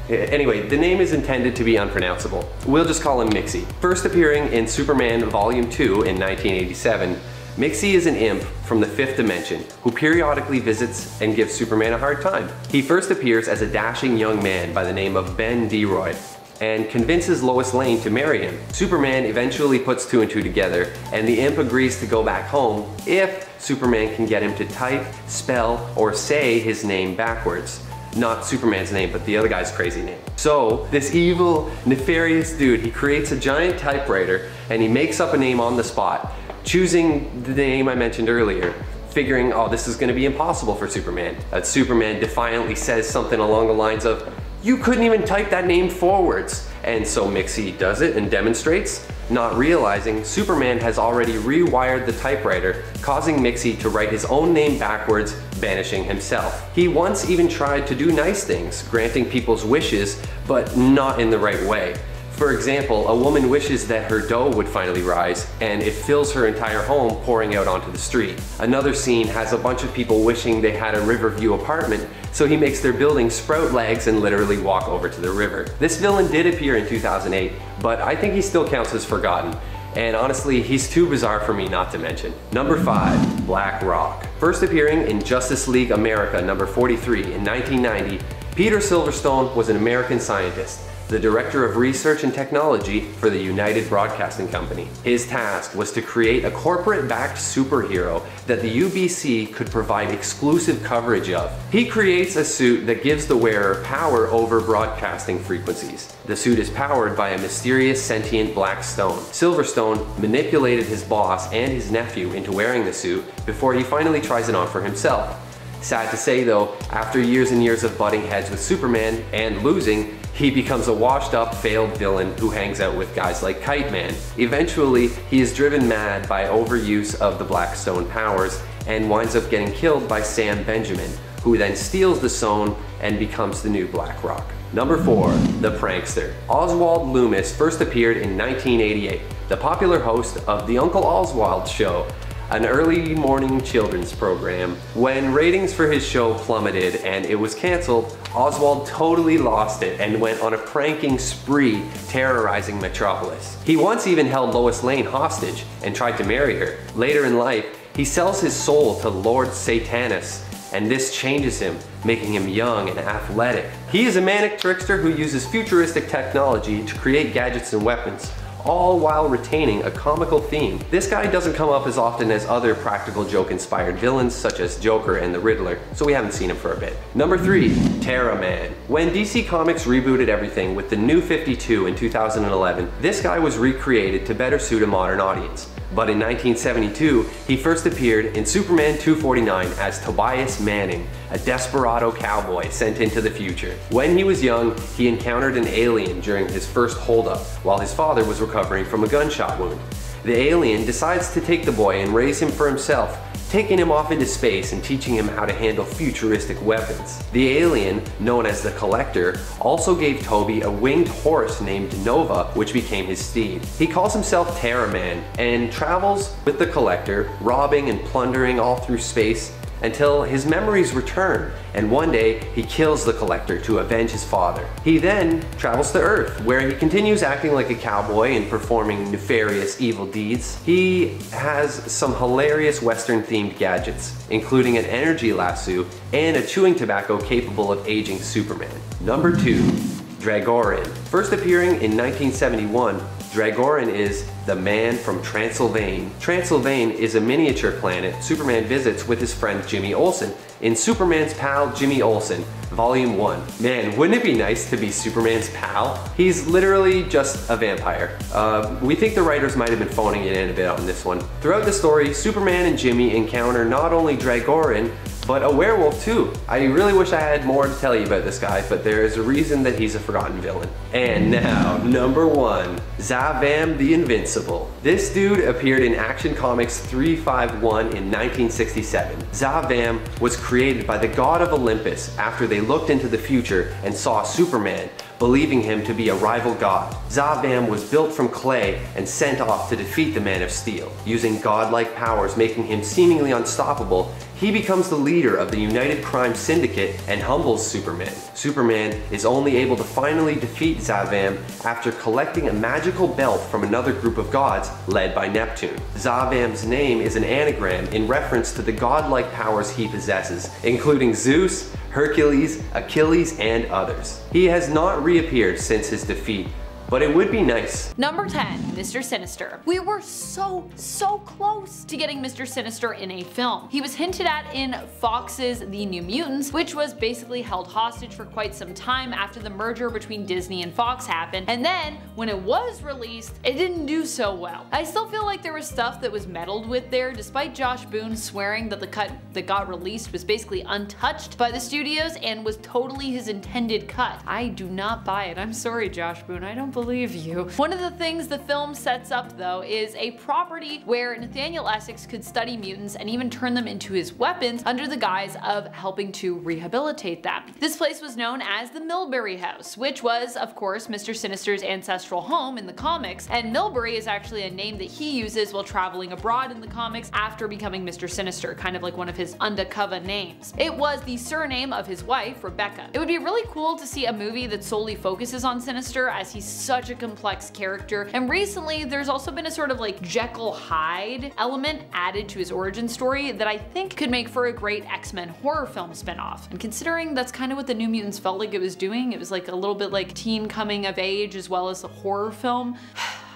Anyway, the name is intended to be unpronounceable. We'll just call him Mixie. First appearing in Superman Volume 2 in 1987, Mixie is an imp from the 5th dimension who periodically visits and gives Superman a hard time. He first appears as a dashing young man by the name of Ben DeRoy and convinces Lois Lane to marry him. Superman eventually puts 2 and 2 together, and the imp agrees to go back home if Superman can get him to type, spell, or say his name backwards. Not Superman's name, but the other guy's crazy name. So, this evil, nefarious dude, he creates a giant typewriter and he makes up a name on the spot, choosing the name I mentioned earlier, figuring, oh, this is gonna be impossible for Superman. Superman defiantly says something along the lines of, "You couldn't even type that name forwards." And so Mixie does it and demonstrates, not realizing Superman has already rewired the typewriter, causing Mixie to write his own name backwards, banishing himself. He once even tried to do nice things, granting people's wishes, but not in the right way. For example, a woman wishes that her dough would finally rise, and it fills her entire home, pouring out onto the street. Another scene has a bunch of people wishing they had a Riverview apartment, so he makes their building sprout legs and literally walk over to the river. This villain did appear in 2008, but I think he still counts as forgotten. And honestly, he's too bizarre for me not to mention. Number 5, Black Rock. First appearing in Justice League America number 43 in 1990, Peter Silverstone was an American scientist, the Director of Research and Technology for the United Broadcasting Company. His task was to create a corporate-backed superhero that the UBC could provide exclusive coverage of. He creates a suit that gives the wearer power over broadcasting frequencies. The suit is powered by a mysterious sentient black stone. Silverstone manipulated his boss and his nephew into wearing the suit before he finally tries it on for himself. Sad to say though, after years and years of butting heads with Superman and losing, he becomes a washed up, failed villain who hangs out with guys like Kite Man. Eventually, he is driven mad by overuse of the Black Stone powers and winds up getting killed by Sam Benjamin, who then steals the stone and becomes the new Black Rock. Number 4, the Prankster. Oswald Loomis first appeared in 1988, the popular host of The Uncle Oswald Show, an early morning children's program. When ratings for his show plummeted and it was canceled, Oswald totally lost it and went on a pranking spree, terrorizing Metropolis. He once even held Lois Lane hostage and tried to marry her. Later in life, he sells his soul to Lord Satanus, and this changes him, making him young and athletic. He is a manic trickster who uses futuristic technology to create gadgets and weapons, all while retaining a comical theme. This guy doesn't come up as often as other practical joke inspired villains such as Joker and the Riddler, so we haven't seen him for a bit. Number 3, Terra Man. When DC Comics rebooted everything with the New 52 in 2011, this guy was recreated to better suit a modern audience. But in 1972, he first appeared in Superman 249 as Tobias Manning, a desperado cowboy sent into the future. When he was young, he encountered an alien during his first holdup, while his father was recovering from a gunshot wound. The alien decides to take the boy and raise him for himself, taking him off into space and teaching him how to handle futuristic weapons. The alien, known as the Collector, also gave Toby a winged horse named Nova, which became his steed. He calls himself Terra Man and travels with the Collector, robbing and plundering all through space until his memories return, and one day he kills the Collector to avenge his father. He then travels to Earth, where he continues acting like a cowboy and performing nefarious evil deeds. He has some hilarious Western themed gadgets, including an energy lasso and a chewing tobacco capable of aging Superman. Number 2. Dragorin. First appearing in 1971, Dragorin is the man from Transylvania. Transylvania is a miniature planet Superman visits with his friend Jimmy Olsen in Superman's Pal Jimmy Olsen, Volume 1. Man, wouldn't it be nice to be Superman's pal? He's literally just a vampire. We think the writers might have been phoning it in a bit on this one. Throughout the story, Superman and Jimmy encounter not only Dragorin, but a werewolf too. I really wish I had more to tell you about this guy, but there is a reason that he's a forgotten villain. And now, number 1, Zavam the Invincible. This dude appeared in Action Comics 351 in 1967. Zavam was created by the god of Olympus after they looked into the future and saw Superman, believing him to be a rival god. Zavam was built from clay and sent off to defeat the Man of Steel. Using godlike powers making him seemingly unstoppable, he becomes the leader of the United Crime Syndicate and humbles Superman. Superman is only able to finally defeat Zavam after collecting a magical belt from another group of gods led by Neptune. Zavam's name is an anagram in reference to the godlike powers he possesses, including Zeus, Hercules, Achilles, and others. He has not reappeared since his defeat, but it would be nice. Number 10, Mr. Sinister. We were so close to getting Mr. Sinister in a film. He was hinted at in Fox's The New Mutants, which was basically held hostage for quite some time after the merger between Disney and Fox happened, and then when it was released, it didn't do so well. I still feel like there was stuff that was meddled with there, despite Josh Boone swearing that the cut that got released was basically untouched by the studios and was totally his intended cut. I do not buy it. I'm sorry, Josh Boone, I don't believe you. One of the things the film sets up though is a property where Nathaniel Essex could study mutants and even turn them into his weapons under the guise of helping to rehabilitate them. This place was known as the Milbury House, which was of course Mr. Sinister's ancestral home in the comics, and Milbury is actually a name that he uses while traveling abroad in the comics after becoming Mr. Sinister, kind of like one of his undercover names. It was the surname of his wife, Rebecca. It would be really cool to see a movie that solely focuses on Sinister, as he's such a complex character, and recently there's also been a sort of like Jekyll Hyde element added to his origin story that I think could make for a great X-Men horror film spinoff. And considering that's kind of what the New Mutants felt like it was doing, it was like a little bit like teen coming of age as well as a horror film.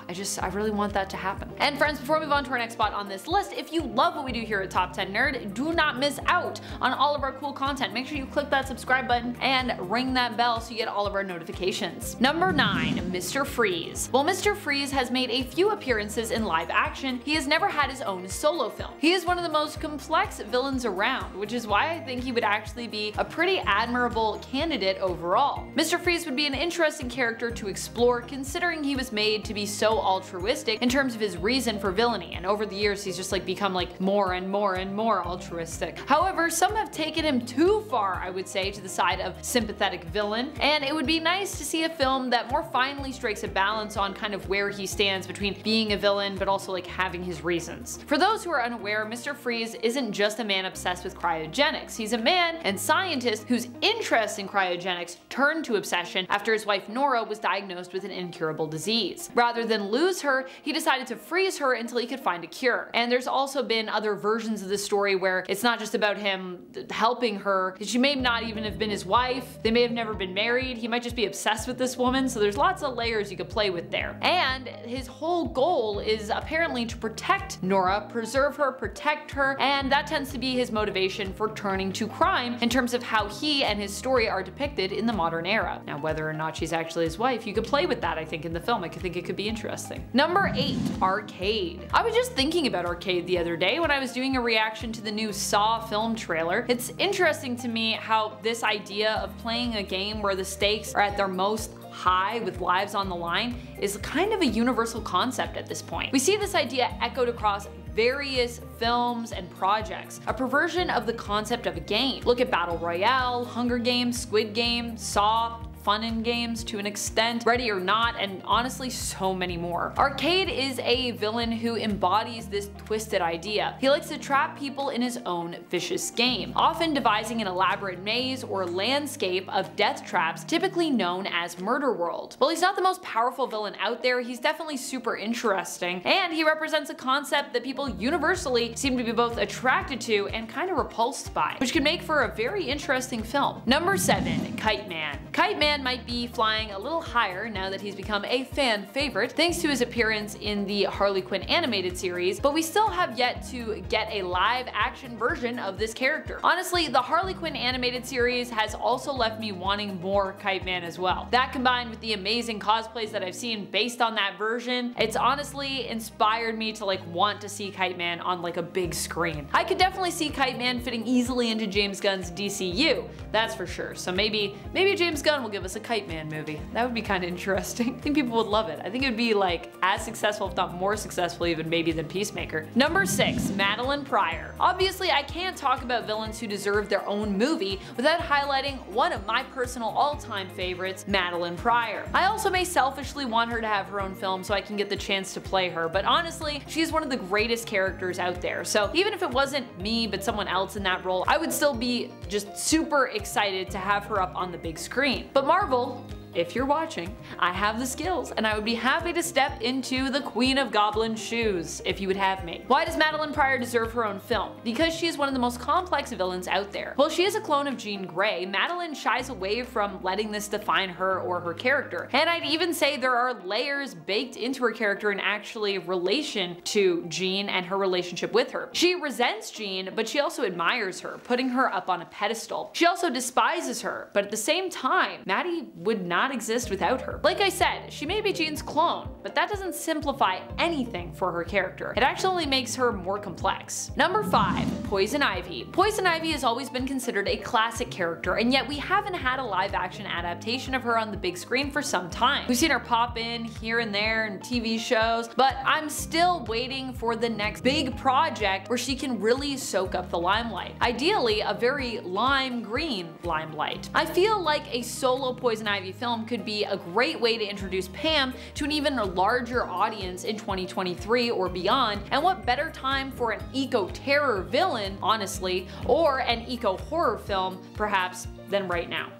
I really want that to happen. And friends, before we move on to our next spot on this list, if you love what we do here at Top 10 Nerd, do not miss out on all of our cool content. Make sure you click that subscribe button and ring that bell so you get all of our notifications. Number 9, Mr. Freeze. While Mr. Freeze has made a few appearances in live action, he has never had his own solo film. He is one of the most complex villains around, which is why I think he would actually be a pretty admirable candidate overall. Mr. Freeze would be an interesting character to explore, considering he was made to be so altruistic in terms of his reason for villainy, and over the years he's just like become like more and more altruistic. However, some have taken him too far, I would say, to the side of sympathetic villain, and it would be nice to see a film that more finely strikes a balance on kind of where he stands between being a villain but also like having his reasons. For those who are unaware, Mr. Freeze isn't just a man obsessed with cryogenics. He's a man and scientist whose interest in cryogenics turned to obsession after his wife Nora was diagnosed with an incurable disease. Rather than lose her, he decided to freeze her until he could find a cure. And there's also been other versions of the story where it's not just about him helping her. She may not even have been his wife. They may have never been married. He might just be obsessed with this woman. So there's lots of layers you could play with there. And his whole goal is apparently to protect Nora, preserve her, protect her, and that tends to be his motivation for turning to crime in terms of how he and his story are depicted in the modern era. Now, whether or not she's actually his wife, you could play with that, I think, in the film. I think it could be interesting. interesting. Number 8, Arcade. I was just thinking about Arcade the other day when I was doing a reaction to the new Saw film trailer. It's interesting to me how this idea of playing a game where the stakes are at their most high with lives on the line is kind of a universal concept at this point. We see this idea echoed across various films and projects, a perversion of the concept of a game. Look at Battle Royale, Hunger Games, Squid Game, Saw, fun in games to an extent, Ready or Not, and honestly so many more. Arcade is a villain who embodies this twisted idea. He likes to trap people in his own vicious game, often devising an elaborate maze or landscape of death traps typically known as Murder World. While he's not the most powerful villain out there, he's definitely super interesting, and he represents a concept that people universally seem to be both attracted to and kind of repulsed by, which can make for a very interesting film. Number 7, Kite Man. Kite Man might be flying a little higher now that he's become a fan favorite thanks to his appearance in the Harley Quinn animated series, but we still have yet to get a live action version of this character. Honestly, the Harley Quinn animated series has also left me wanting more Kite Man as well. That combined with the amazing cosplays that I've seen based on that version, it's honestly inspired me to want to see Kite Man on a big screen. I could definitely see Kite Man fitting easily into James Gunn's DCU, that's for sure. So maybe James Gunn will give us a Kite Man movie. That would be kind of interesting. I think people would love it. I think it would be as successful, if not more successful even maybe than Peacemaker. Number 6, Madeline Pryor. Obviously, I can't talk about villains who deserve their own movie without highlighting one of my personal all-time favorites, Madeline Pryor. I also may selfishly want her to have her own film so I can get the chance to play her, but honestly, she's one of the greatest characters out there. So even if it wasn't me but someone else in that role, I would still be just super excited to have her up on the big screen. But Marvel, if you're watching, I have the skills and I would be happy to step into the Queen of Goblins' shoes if you would have me. Why does Madeline Pryor deserve her own film? Because she is one of the most complex villains out there. While she is a clone of Jean Grey, Madeline shies away from letting this define her or her character. And I'd even say there are layers baked into her character in actually relation to Jean and her relationship with her. She resents Jean, but she also admires her, putting her up on a pedestal. She also despises her, but at the same time, Maddie would not exist without her. Like I said, she may be Jean's clone, but that doesn't simplify anything for her character. It actually makes her more complex. Number 5, Poison Ivy. Poison Ivy has always been considered a classic character, and yet we haven't had a live action adaptation of her on the big screen for some time. We've seen her pop in here and there in TV shows, but I'm still waiting for the next big project where she can really soak up the limelight. Ideally, a very lime green limelight. I feel like a solo Poison Ivy film could be a great way to introduce Pam to an even larger audience in 2023 or beyond, and what better time for an eco-terror villain, honestly, or an eco-horror film, perhaps, than right now.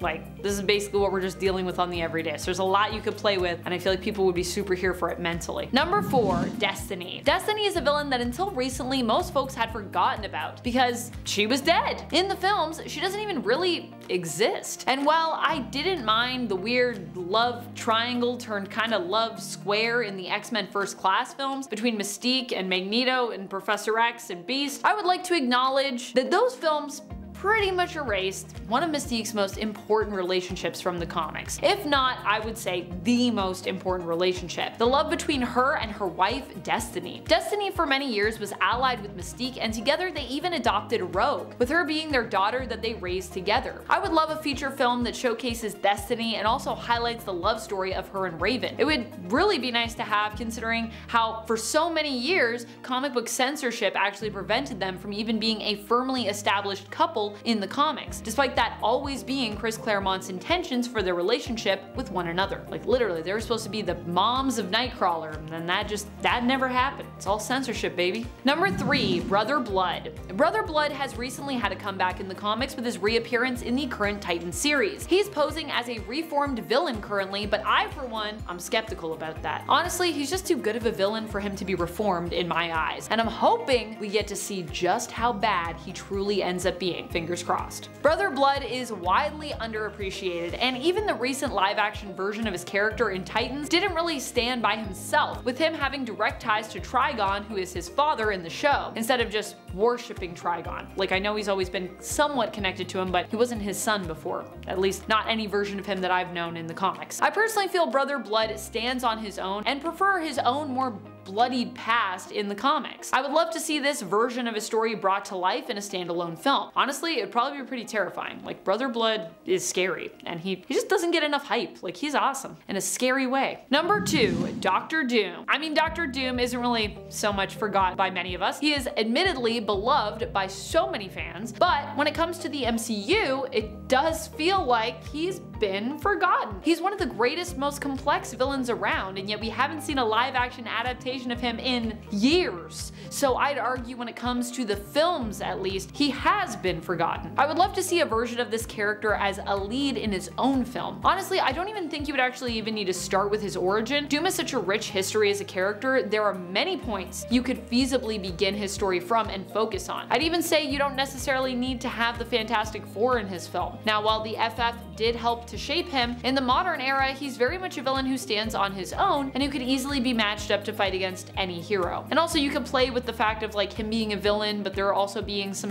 This is basically what we're just dealing with on the everyday. So there's a lot you could play with, and I feel like people would be super here for it mentally. Number 4, Destiny. Destiny is a villain that until recently most folks had forgotten about because she was dead. In the films, she doesn't even really exist. And while I didn't mind the weird love triangle turned kind of love square in the X-Men First Class films between Mystique and Magneto and Professor X and Beast, I would like to acknowledge that those films pretty much erased one of Mystique's most important relationships from the comics. If not, I would say the most important relationship. The love between her and her wife, Destiny. Destiny for many years was allied with Mystique, and together they even adopted Rogue, with her being their daughter that they raised together. I would love a feature film that showcases Destiny and also highlights the love story of her and Raven. It would really be nice to have, considering how for so many years comic book censorship actually prevented them from even being a firmly established couple in the comics, despite that always being Chris Claremont's intentions for their relationship with one another. Literally, they were supposed to be the moms of Nightcrawler, and then that never happened. It's all censorship, baby. Number 3, Brother Blood. Brother Blood has recently had a comeback in the comics with his reappearance in the current Titan series. He's posing as a reformed villain currently, but I, for one, I'm skeptical about that. Honestly, he's just too good of a villain for him to be reformed in my eyes, and I'm hoping we get to see just how bad he truly ends up being. Fingers fingers crossed. Brother Blood is widely underappreciated, and even the recent live-action version of his character in Titans didn't really stand by himself, with him having direct ties to Trigon, who is his father in the show, instead of just worshipping Trigon. Like, I know he's always been somewhat connected to him, but he wasn't his son before. At least not any version of him that I've known in the comics. I personally feel Brother Blood stands on his own and prefer his own more bloodied past in the comics. I would love to see this version of his story brought to life in a standalone film. Honestly, it'd probably be pretty terrifying. Like, Brother Blood is scary, and he just doesn't get enough hype. Like, he's awesome in a scary way. Number 2, Doctor Doom. I mean, Doctor Doom isn't really so much forgotten by many of us. He is admittedly beloved by so many fans, but when it comes to the MCU, it does feel like he's been forgotten. He's one of the greatest, most complex villains around, and yet we haven't seen a live-action adaptation of him in years. So I'd argue when it comes to the films, at least, he has been forgotten. I would love to see a version of this character as a lead in his own film. Honestly, I don't even think you would actually even need to start with his origin. Doom has such a rich history as a character, there are many points you could feasibly begin his story from and focus on. I'd even say you don't necessarily need to have the Fantastic Four in his film. Now, while the FF did help to shape him, in the modern era, he's very much a villain who stands on his own and who could easily be matched up to fight against any hero. And also you could play with the fact of like him being a villain, but there also being some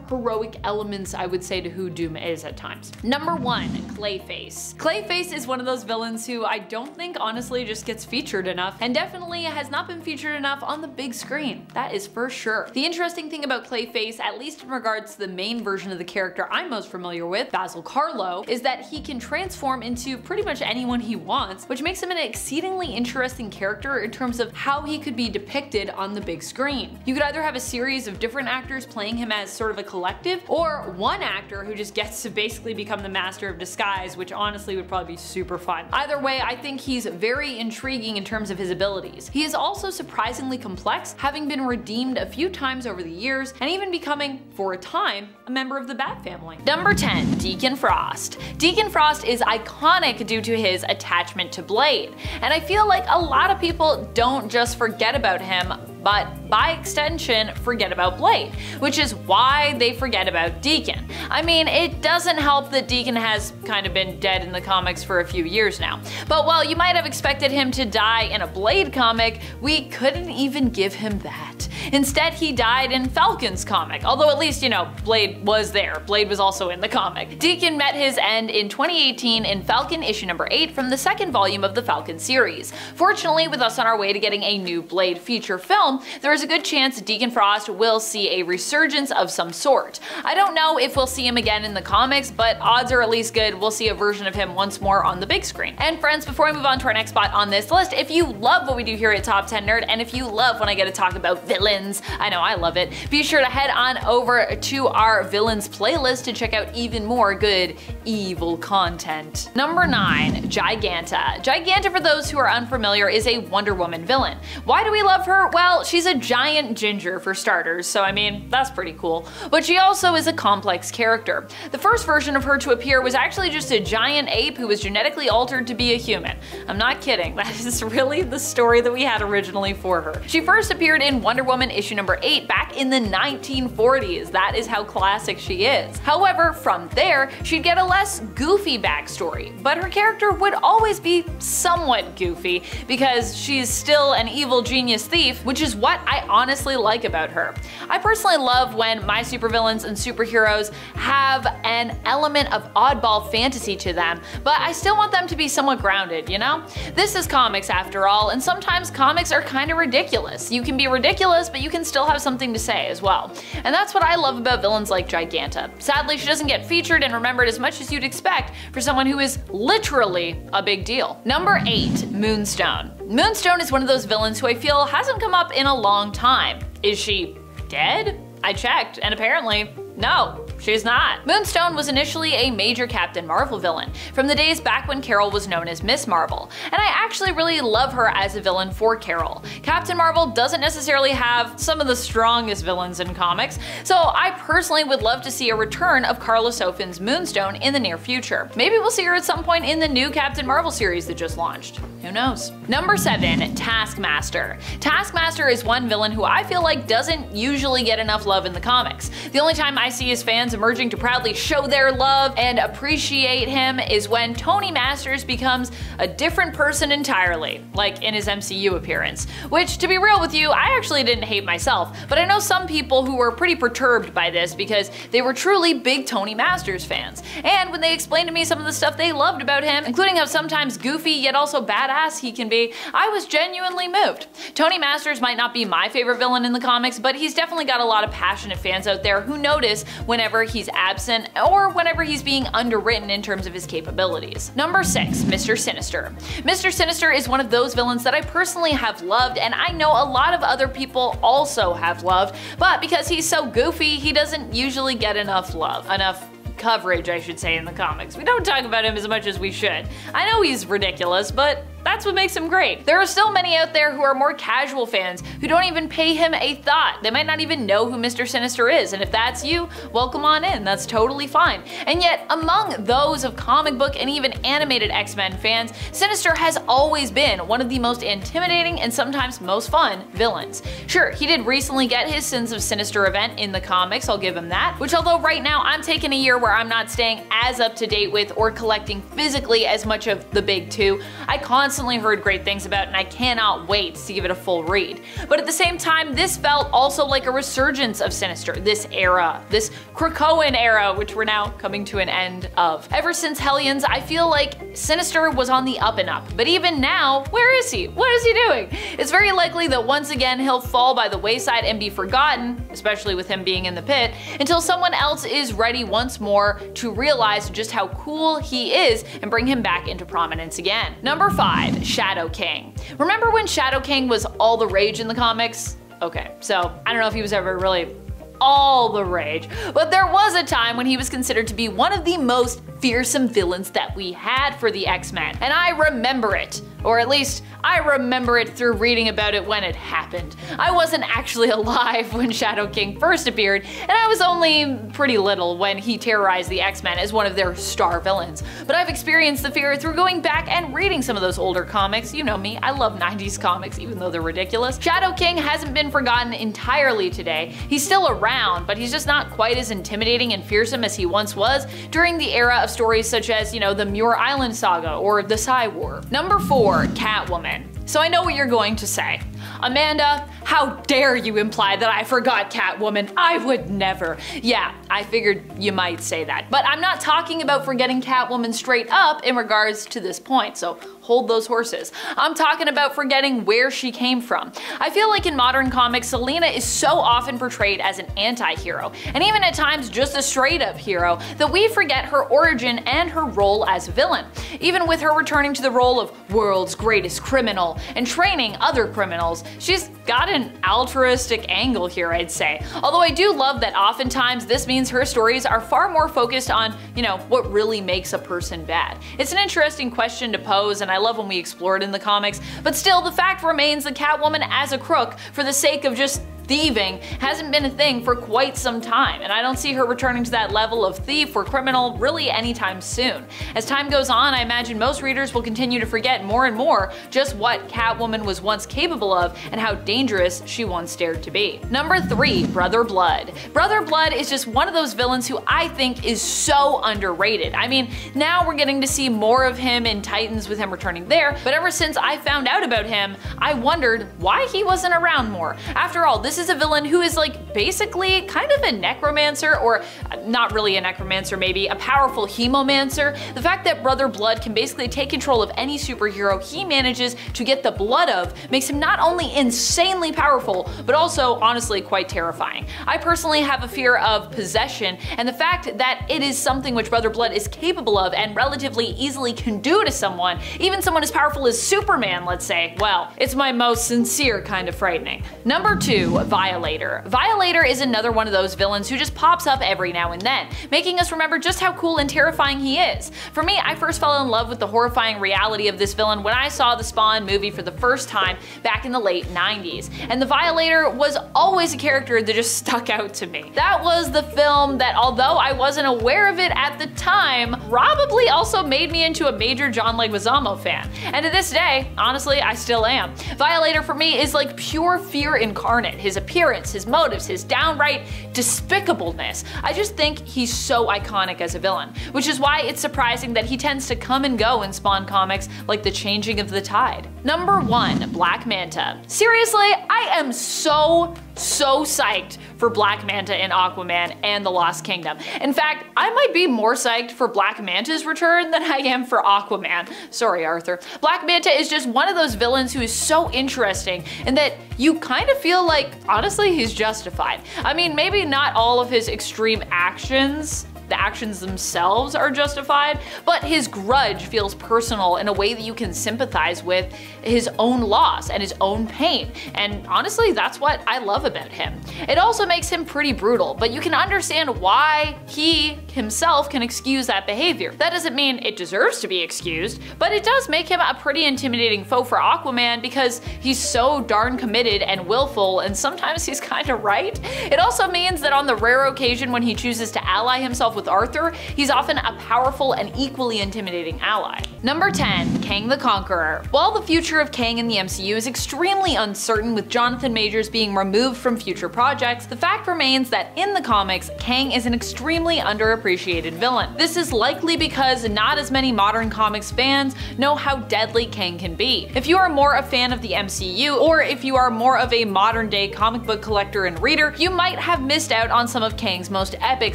heroic elements, I would say, to who Doom is at times. Number 1, Clayface. Clayface is one of those villains who I don't think honestly just gets featured enough, and definitely has not been featured enough on the big screen. That is for sure. The interesting thing about Clayface, at least in regards to the main version of the character I'm most familiar with, Basil Karlo, is that he can transform into pretty much anyone he wants, which makes him an exceedingly interesting character in terms of how he could be depicted on the big screen. You could either have a series of different actors playing him as sort of a collective, or one actor who just gets to basically become the master of disguise, which honestly would probably be super fun. Either way, I think he's very intriguing in terms of his abilities. He is also surprisingly complex, having been redeemed a few times over the years, and even becoming, for a time, a member of the Bat family. Number 10, Deacon Frost. Deacon Frost is iconic due to his attachment to Blade, and I feel like a lot of people don't just forget about him, but by extension forget about Blade, which is why they forget about Deacon. I mean, it doesn't help that Deacon has kind of been dead in the comics for a few years now. But while you might have expected him to die in a Blade comic, we couldn't even give him that. Instead, he died in Falcon's comic, although at least, you know, Blade was there. Blade was also in the comic. Deacon met his end in 2018 in Falcon issue number 8 from the second volume of the Falcon series. Fortunately, with us on our way to getting a new Blade feature film, there is a good chance Deacon Frost will see a resurgence of some sort. I don't know if we'll see him again in the comics, but odds are at least good we'll see a version of him once more on the big screen. And friends, before I move on to our next spot on this list, if you love what we do here at Top 10 Nerd, and if you love when I get to talk about villains, I know I love it, be sure to head on over to our villains playlist to check out even more good evil content. Number 9, Giganta. Giganta, for those who are unfamiliar, is a Wonder Woman villain. Why do we love her? Well, she's a giant ginger for starters, so I mean, that's pretty cool. But she also is a complex character. The first version of her to appear was actually just a giant ape who was genetically altered to be a human. I'm not kidding, that is really the story that we had originally for her. She first appeared in Wonder Woman issue number 8 back in the 1940s. That is how classic she is. However, from there, she'd get a less goofy backstory, but her character would always be somewhat goofy because she's still an evil genius thief, which is what I honestly like about her. I personally love when my supervillains and superheroes have an element of oddball fantasy to them, but I still want them to be somewhat grounded, you know? This is comics after all, and sometimes comics are kind of ridiculous. You can be ridiculous, but you can still have something to say as well. And that's what I love about villains like Giganta. Sadly, she doesn't get featured and remembered as much as you'd expect for someone who is literally a big deal. Number 8, Moonstone. Moonstone is one of those villains who I feel hasn't come up in a long time. Is she dead? I checked, and apparently, no, she's not. Moonstone was initially a major Captain Marvel villain from the days back when Carol was known as Miss Marvel, and I actually really love her as a villain for Carol. Captain Marvel doesn't necessarily have some of the strongest villains in comics, so I personally would love to see a return of Karla Sofin's Moonstone in the near future. Maybe we'll see her at some point in the new Captain Marvel series that just launched. Who knows? Number 7, Taskmaster. Taskmaster is one villain who I feel like doesn't usually get enough love in the comics. The only time I see his fans fans emerging to proudly show their love and appreciate him is when Tony Masters becomes a different person entirely, like in his MCU appearance. Which, to be real with you, I actually didn't hate myself, but I know some people who were pretty perturbed by this because they were truly big Tony Masters fans. And when they explained to me some of the stuff they loved about him, including how sometimes goofy yet also badass he can be, I was genuinely moved. Tony Masters might not be my favorite villain in the comics, but he's definitely got a lot of passionate fans out there who notice whenever he's absent or whenever he's being underwritten in terms of his capabilities. Number 6, Mr. Sinister. Mr. Sinister is one of those villains that I personally have loved, and I know a lot of other people also have loved, but because he's so goofy, he doesn't usually get enough love. Enough coverage, I should say, in the comics. We don't talk about him as much as we should. I know he's ridiculous, but that's what makes him great. There are still many out there who are more casual fans who don't even pay him a thought. They might not even know who Mr. Sinister is, and if that's you, welcome on in, that's totally fine. And yet, among those of comic book and even animated X-Men fans, Sinister has always been one of the most intimidating and sometimes most fun villains. Sure, he did recently get his Sins of Sinister event in the comics, I'll give him that, which although right now I'm taking a year where I'm not staying as up to date with or collecting physically as much of the big two, I constantly heard great things about and I cannot wait to give it a full read. But at the same time, this felt also like a resurgence of Sinister, this era, this Krakoan era, which we're now coming to an end of. Ever since Hellions, I feel like Sinister was on the up and up, but even now, where is he? What is he doing? It's very likely that once again he'll fall by the wayside and be forgotten, especially with him being in the pit, until someone else is ready once more to realize just how cool he is and bring him back into prominence again. Number 5. Shadow King. Remember when Shadow King was all the rage in the comics? Okay, so I don't know if he was ever really all the rage, but there was a time when he was considered to be one of the most fearsome villains that we had for the X-Men, and I remember it. Or at least, I remember it through reading about it when it happened. I wasn't actually alive when Shadow King first appeared, and I was only pretty little when he terrorized the X-Men as one of their star villains. But I've experienced the fear through going back and reading some of those older comics. You know me, I love 90s comics even though they're ridiculous. Shadow King hasn't been forgotten entirely today. He's still around, but he's just not quite as intimidating and fearsome as he once was during the era of stories such as, you know, the Muir Island Saga or the Psy War. Number 4. Catwoman. So I know what you're going to say. Amanda, how dare you imply that I forgot Catwoman? I would never. Yeah, I figured you might say that. But I'm not talking about forgetting Catwoman straight up in regards to this point, so hold those horses. I'm talking about forgetting where she came from. I feel like in modern comics, Selina is so often portrayed as an anti-hero, and even at times just a straight-up hero, that we forget her origin and her role as a villain. Even with her returning to the role of world's greatest criminal and training other criminals, she's got an altruistic angle here, I'd say. Although I do love that oftentimes this means her stories are far more focused on, you know, what really makes a person bad. It's an interesting question to pose, and I love when we explore it in the comics, but still the fact remains that Catwoman as a crook, for the sake of just thieving, hasn't been a thing for quite some time, and I don't see her returning to that level of thief or criminal really anytime soon. As time goes on, I imagine most readers will continue to forget more and more just what Catwoman was once capable of and how dangerous she once dared to be. Number 3, Brother Blood. Brother Blood is just one of those villains who I think is so underrated. I mean, now we're getting to see more of him in Titans with him returning there, but ever since I found out about him, I wondered why he wasn't around more. After all, this is a villain who is like basically kind of a necromancer, or not really a necromancer, maybe a powerful hemomancer. The fact that Brother Blood can basically take control of any superhero he manages to get the blood of makes him not only insanely powerful, but also honestly quite terrifying. I personally have a fear of possession, and the fact that it is something which Brother Blood is capable of and relatively easily can do to someone, even someone as powerful as Superman, let's say, well, it's my most sincere kind of frightening. Number 2, Violator. Violator is another one of those villains who just pops up every now and then, making us remember just how cool and terrifying he is. For me, I first fell in love with the horrifying reality of this villain when I saw the Spawn movie for the first time back in the late 90s, and the Violator was always a character that just stuck out to me. That was the film that, although I wasn't aware of it at the time, probably also made me into a major John Leguizamo fan. And to this day, honestly, I still am. Violator for me is like pure fear incarnate. His his appearance, his motives, his downright despicableness. I just think he's so iconic as a villain, which is why it's surprising that he tends to come and go in Spawn comics like the changing of the tide. Number 1. Black Manta. Seriously, I am so psyched for Black Manta in Aquaman and the Lost Kingdom. In fact, I might be more psyched for Black Manta's return than I am for Aquaman. Sorry, Arthur. Black Manta is just one of those villains who is so interesting in that you kind of feel like, honestly, he's justified. I mean, maybe not all of his extreme actions, the actions themselves are justified, but his grudge feels personal in a way that you can sympathize with his own loss and his own pain. And honestly, that's what I love about him. It also makes him pretty brutal, but you can understand why he himself can excuse that behavior. That doesn't mean it deserves to be excused, but it does make him a pretty intimidating foe for Aquaman because he's so darn committed and willful, and sometimes he's kind of right. It also means that on the rare occasion when he chooses to ally himself with Arthur, he's often a powerful and equally intimidating ally. Number 10. Kang the Conqueror. While the future of Kang in the MCU is extremely uncertain, with Jonathan Majors being removed from future projects, the fact remains that in the comics, Kang is an extremely underappreciated villain. This is likely because not as many modern comics fans know how deadly Kang can be. If you are more a fan of the MCU, or if you are more of a modern day comic book collector and reader, you might have missed out on some of Kang's most epic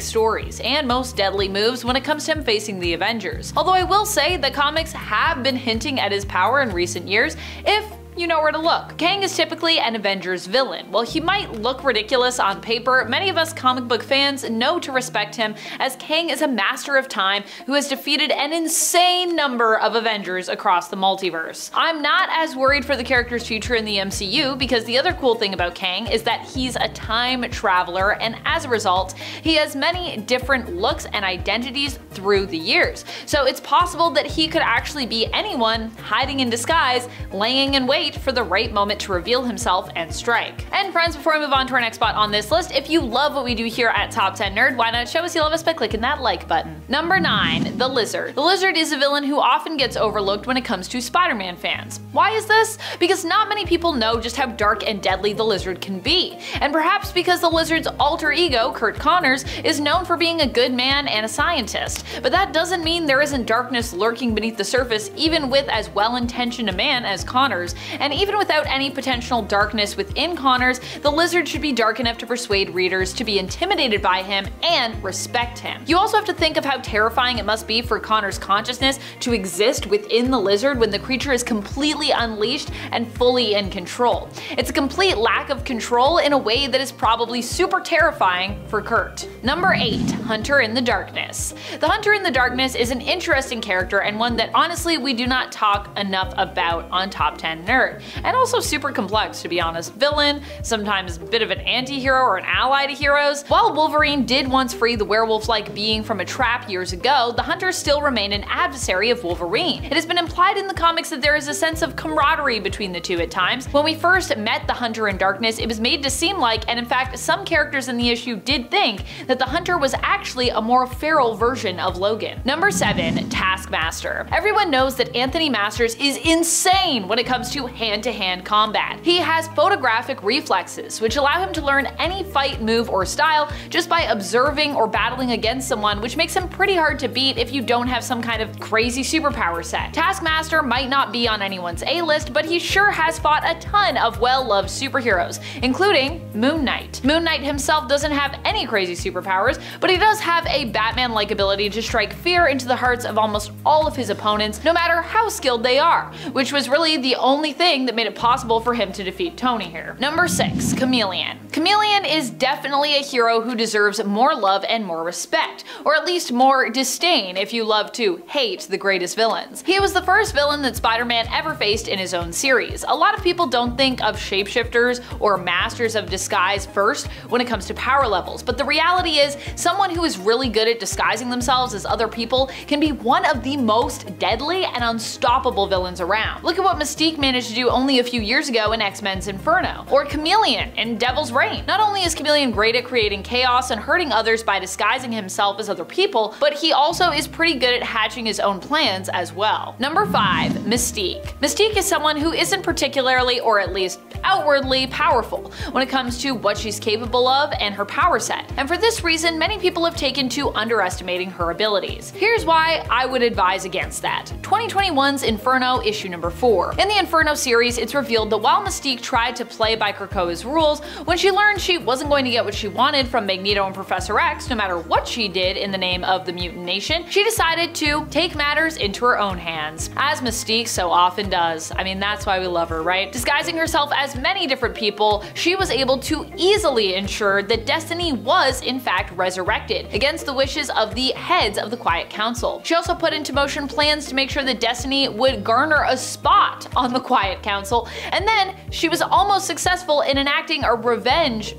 stories and most deadly moves when it comes to him facing the Avengers. Although I will say that comics have been hinting at his power in recent years, if you know where to look. Kang is typically an Avengers villain. While he might look ridiculous on paper, many of us comic book fans know to respect him, as Kang is a master of time who has defeated an insane number of Avengers across the multiverse. I'm not as worried for the character's future in the MCU, because the other cool thing about Kang is that he's a time traveler, and as a result, he has many different looks and identities through the years. So it's possible that he could actually be anyone hiding in disguise, laying in wait for the right moment to reveal himself and strike. And friends, before we move on to our next spot on this list, if you love what we do here at Top 10 Nerd, why not show us you love us by clicking that like button. Number 9. The Lizard. The Lizard is a villain who often gets overlooked when it comes to Spider-Man fans. Why is this? Because not many people know just how dark and deadly the Lizard can be. And perhaps because the Lizard's alter ego, Curt Connors, is known for being a good man and a scientist. But that doesn't mean there isn't darkness lurking beneath the surface, even with as well-intentioned a man as Connors. And even without any potential darkness within Connors, the Lizard should be dark enough to persuade readers to be intimidated by him and respect him. You also have to think of how terrifying it must be for Connors' consciousness to exist within the Lizard when the creature is completely unleashed and fully in control. It's a complete lack of control in a way that is probably super terrifying for Curt. Number 8. Hunter in the Darkness. The Hunter in the Darkness is an interesting character, and one that honestly we do not talk enough about on Top 10 Nerd. And also super complex, to be honest. Villain, sometimes a bit of an anti-hero or an ally to heroes. While Wolverine did once free the werewolf-like being from a trap years ago, the Hunter still remained an adversary of Wolverine. It has been implied in the comics that there is a sense of camaraderie between the two at times. When we first met the Hunter in Darkness, it was made to seem like, and in fact some characters in the issue did think, that the Hunter was actually a more feral version of Logan. Number 7. Taskmaster. Everyone knows that Anthony Masters is insane when it comes to hand-to-hand combat. He has photographic reflexes, which allow him to learn any fight move or style just by observing or battling against someone, which makes him pretty hard to beat if you don't have some kind of crazy superpower set. Taskmaster might not be on anyone's A-list, but he sure has fought a ton of well-loved superheroes, including Moon Knight. Moon Knight himself doesn't have any crazy superpowers, but he does have a Batman-like ability to strike fear into the hearts of almost all of his opponents, no matter how skilled they are, which was really the only thing that made it possible for him to defeat Tony here. Number 6. Chameleon. Chameleon is definitely a hero who deserves more love and more respect, or at least more disdain if you love to hate the greatest villains. He was the first villain that Spider-Man ever faced in his own series. A lot of people don't think of shapeshifters or masters of disguise first when it comes to power levels, but the reality is someone who is really good at disguising themselves as other people can be one of the most deadly and unstoppable villains around. Look at what Mystique managed to do only a few years ago in X-Men's Inferno, or Chameleon in Devil's Reign. Not only is Chameleon great at creating chaos and hurting others by disguising himself as other people, but he also is pretty good at hatching his own plans as well. Number 5. Mystique. Mystique is someone who isn't particularly, or at least outwardly, powerful when it comes to what she's capable of and her power set, and for this reason many people have taken to underestimating her abilities. Here's why I would advise against that. 2021's Inferno issue number 4. In the Inferno series, it's revealed that while Mystique tried to play by Krakoa's rules, when she learned she wasn't going to get what she wanted from Magneto and Professor X, no matter what she did in the name of the Mutant Nation, she decided to take matters into her own hands, as Mystique so often does. I mean, that's why we love her, right? Disguising herself as many different people, she was able to easily ensure that Destiny was in fact resurrected, against the wishes of the heads of the Quiet Council. She also put into motion plans to make sure that Destiny would garner a spot on the Quiet Council, and then she was almost successful in enacting a revenge,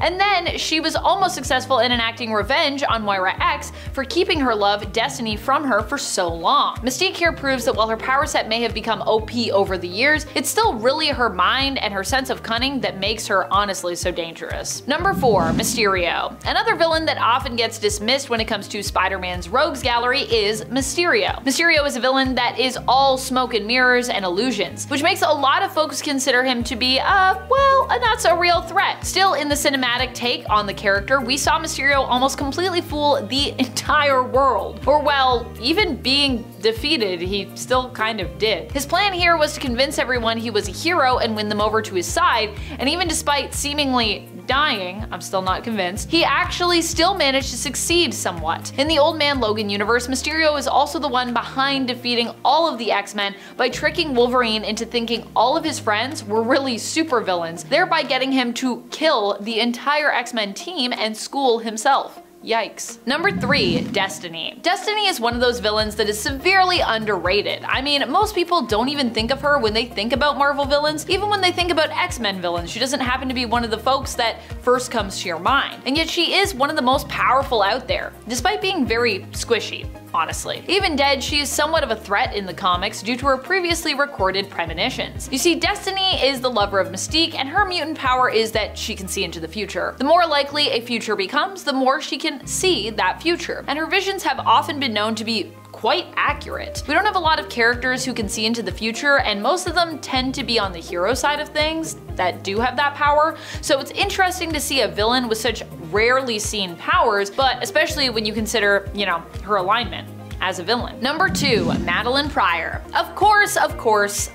on Moira X for keeping her love, Destiny, from her for so long. Mystique here proves that while her power set may have become OP over the years, it's still really her mind and her sense of cunning that makes her honestly so dangerous. Number 4. Mysterio. Another villain that often gets dismissed when it comes to Spider-Man's rogues gallery is Mysterio. Mysterio is a villain that is all smoke and mirrors and illusions, which makes a lot of folks consider him to be a not so real threat. Still, in the cinematic take on the character, we saw Mysterio almost completely fool the entire world. Or well, even being defeated, he still kind of did. His plan here was to convince everyone he was a hero and win them over to his side, and even despite seemingly dying, I'm still not convinced, he actually still managed to succeed somewhat. In the Old Man Logan universe, Mysterio is also the one behind defeating all of the X-Men by tricking Wolverine into thinking all of his friends were really supervillains, thereby getting him to kill the entire X-Men team and school himself. Yikes. Number 3. Destiny. Destiny is one of those villains that is severely underrated. I mean, most people don't even think of her when they think about Marvel villains. Even when they think about X-Men villains, she doesn't happen to be one of the folks that first comes to your mind. And yet she is one of the most powerful out there, despite being very squishy, honestly. Even dead, she is somewhat of a threat in the comics due to her previously recorded premonitions. You see, Destiny is the lover of Mystique, and her mutant power is that she can see into the future. The more likely a future becomes, the more she can see that future, and her visions have often been known to be quite accurate. We don't have a lot of characters who can see into the future, and most of them tend to be on the hero side of things that do have that power, so it's interesting to see a villain with such rarely seen powers, but especially when you consider, her alignment as a villain. Number 2. Madeline Pryor. Of course,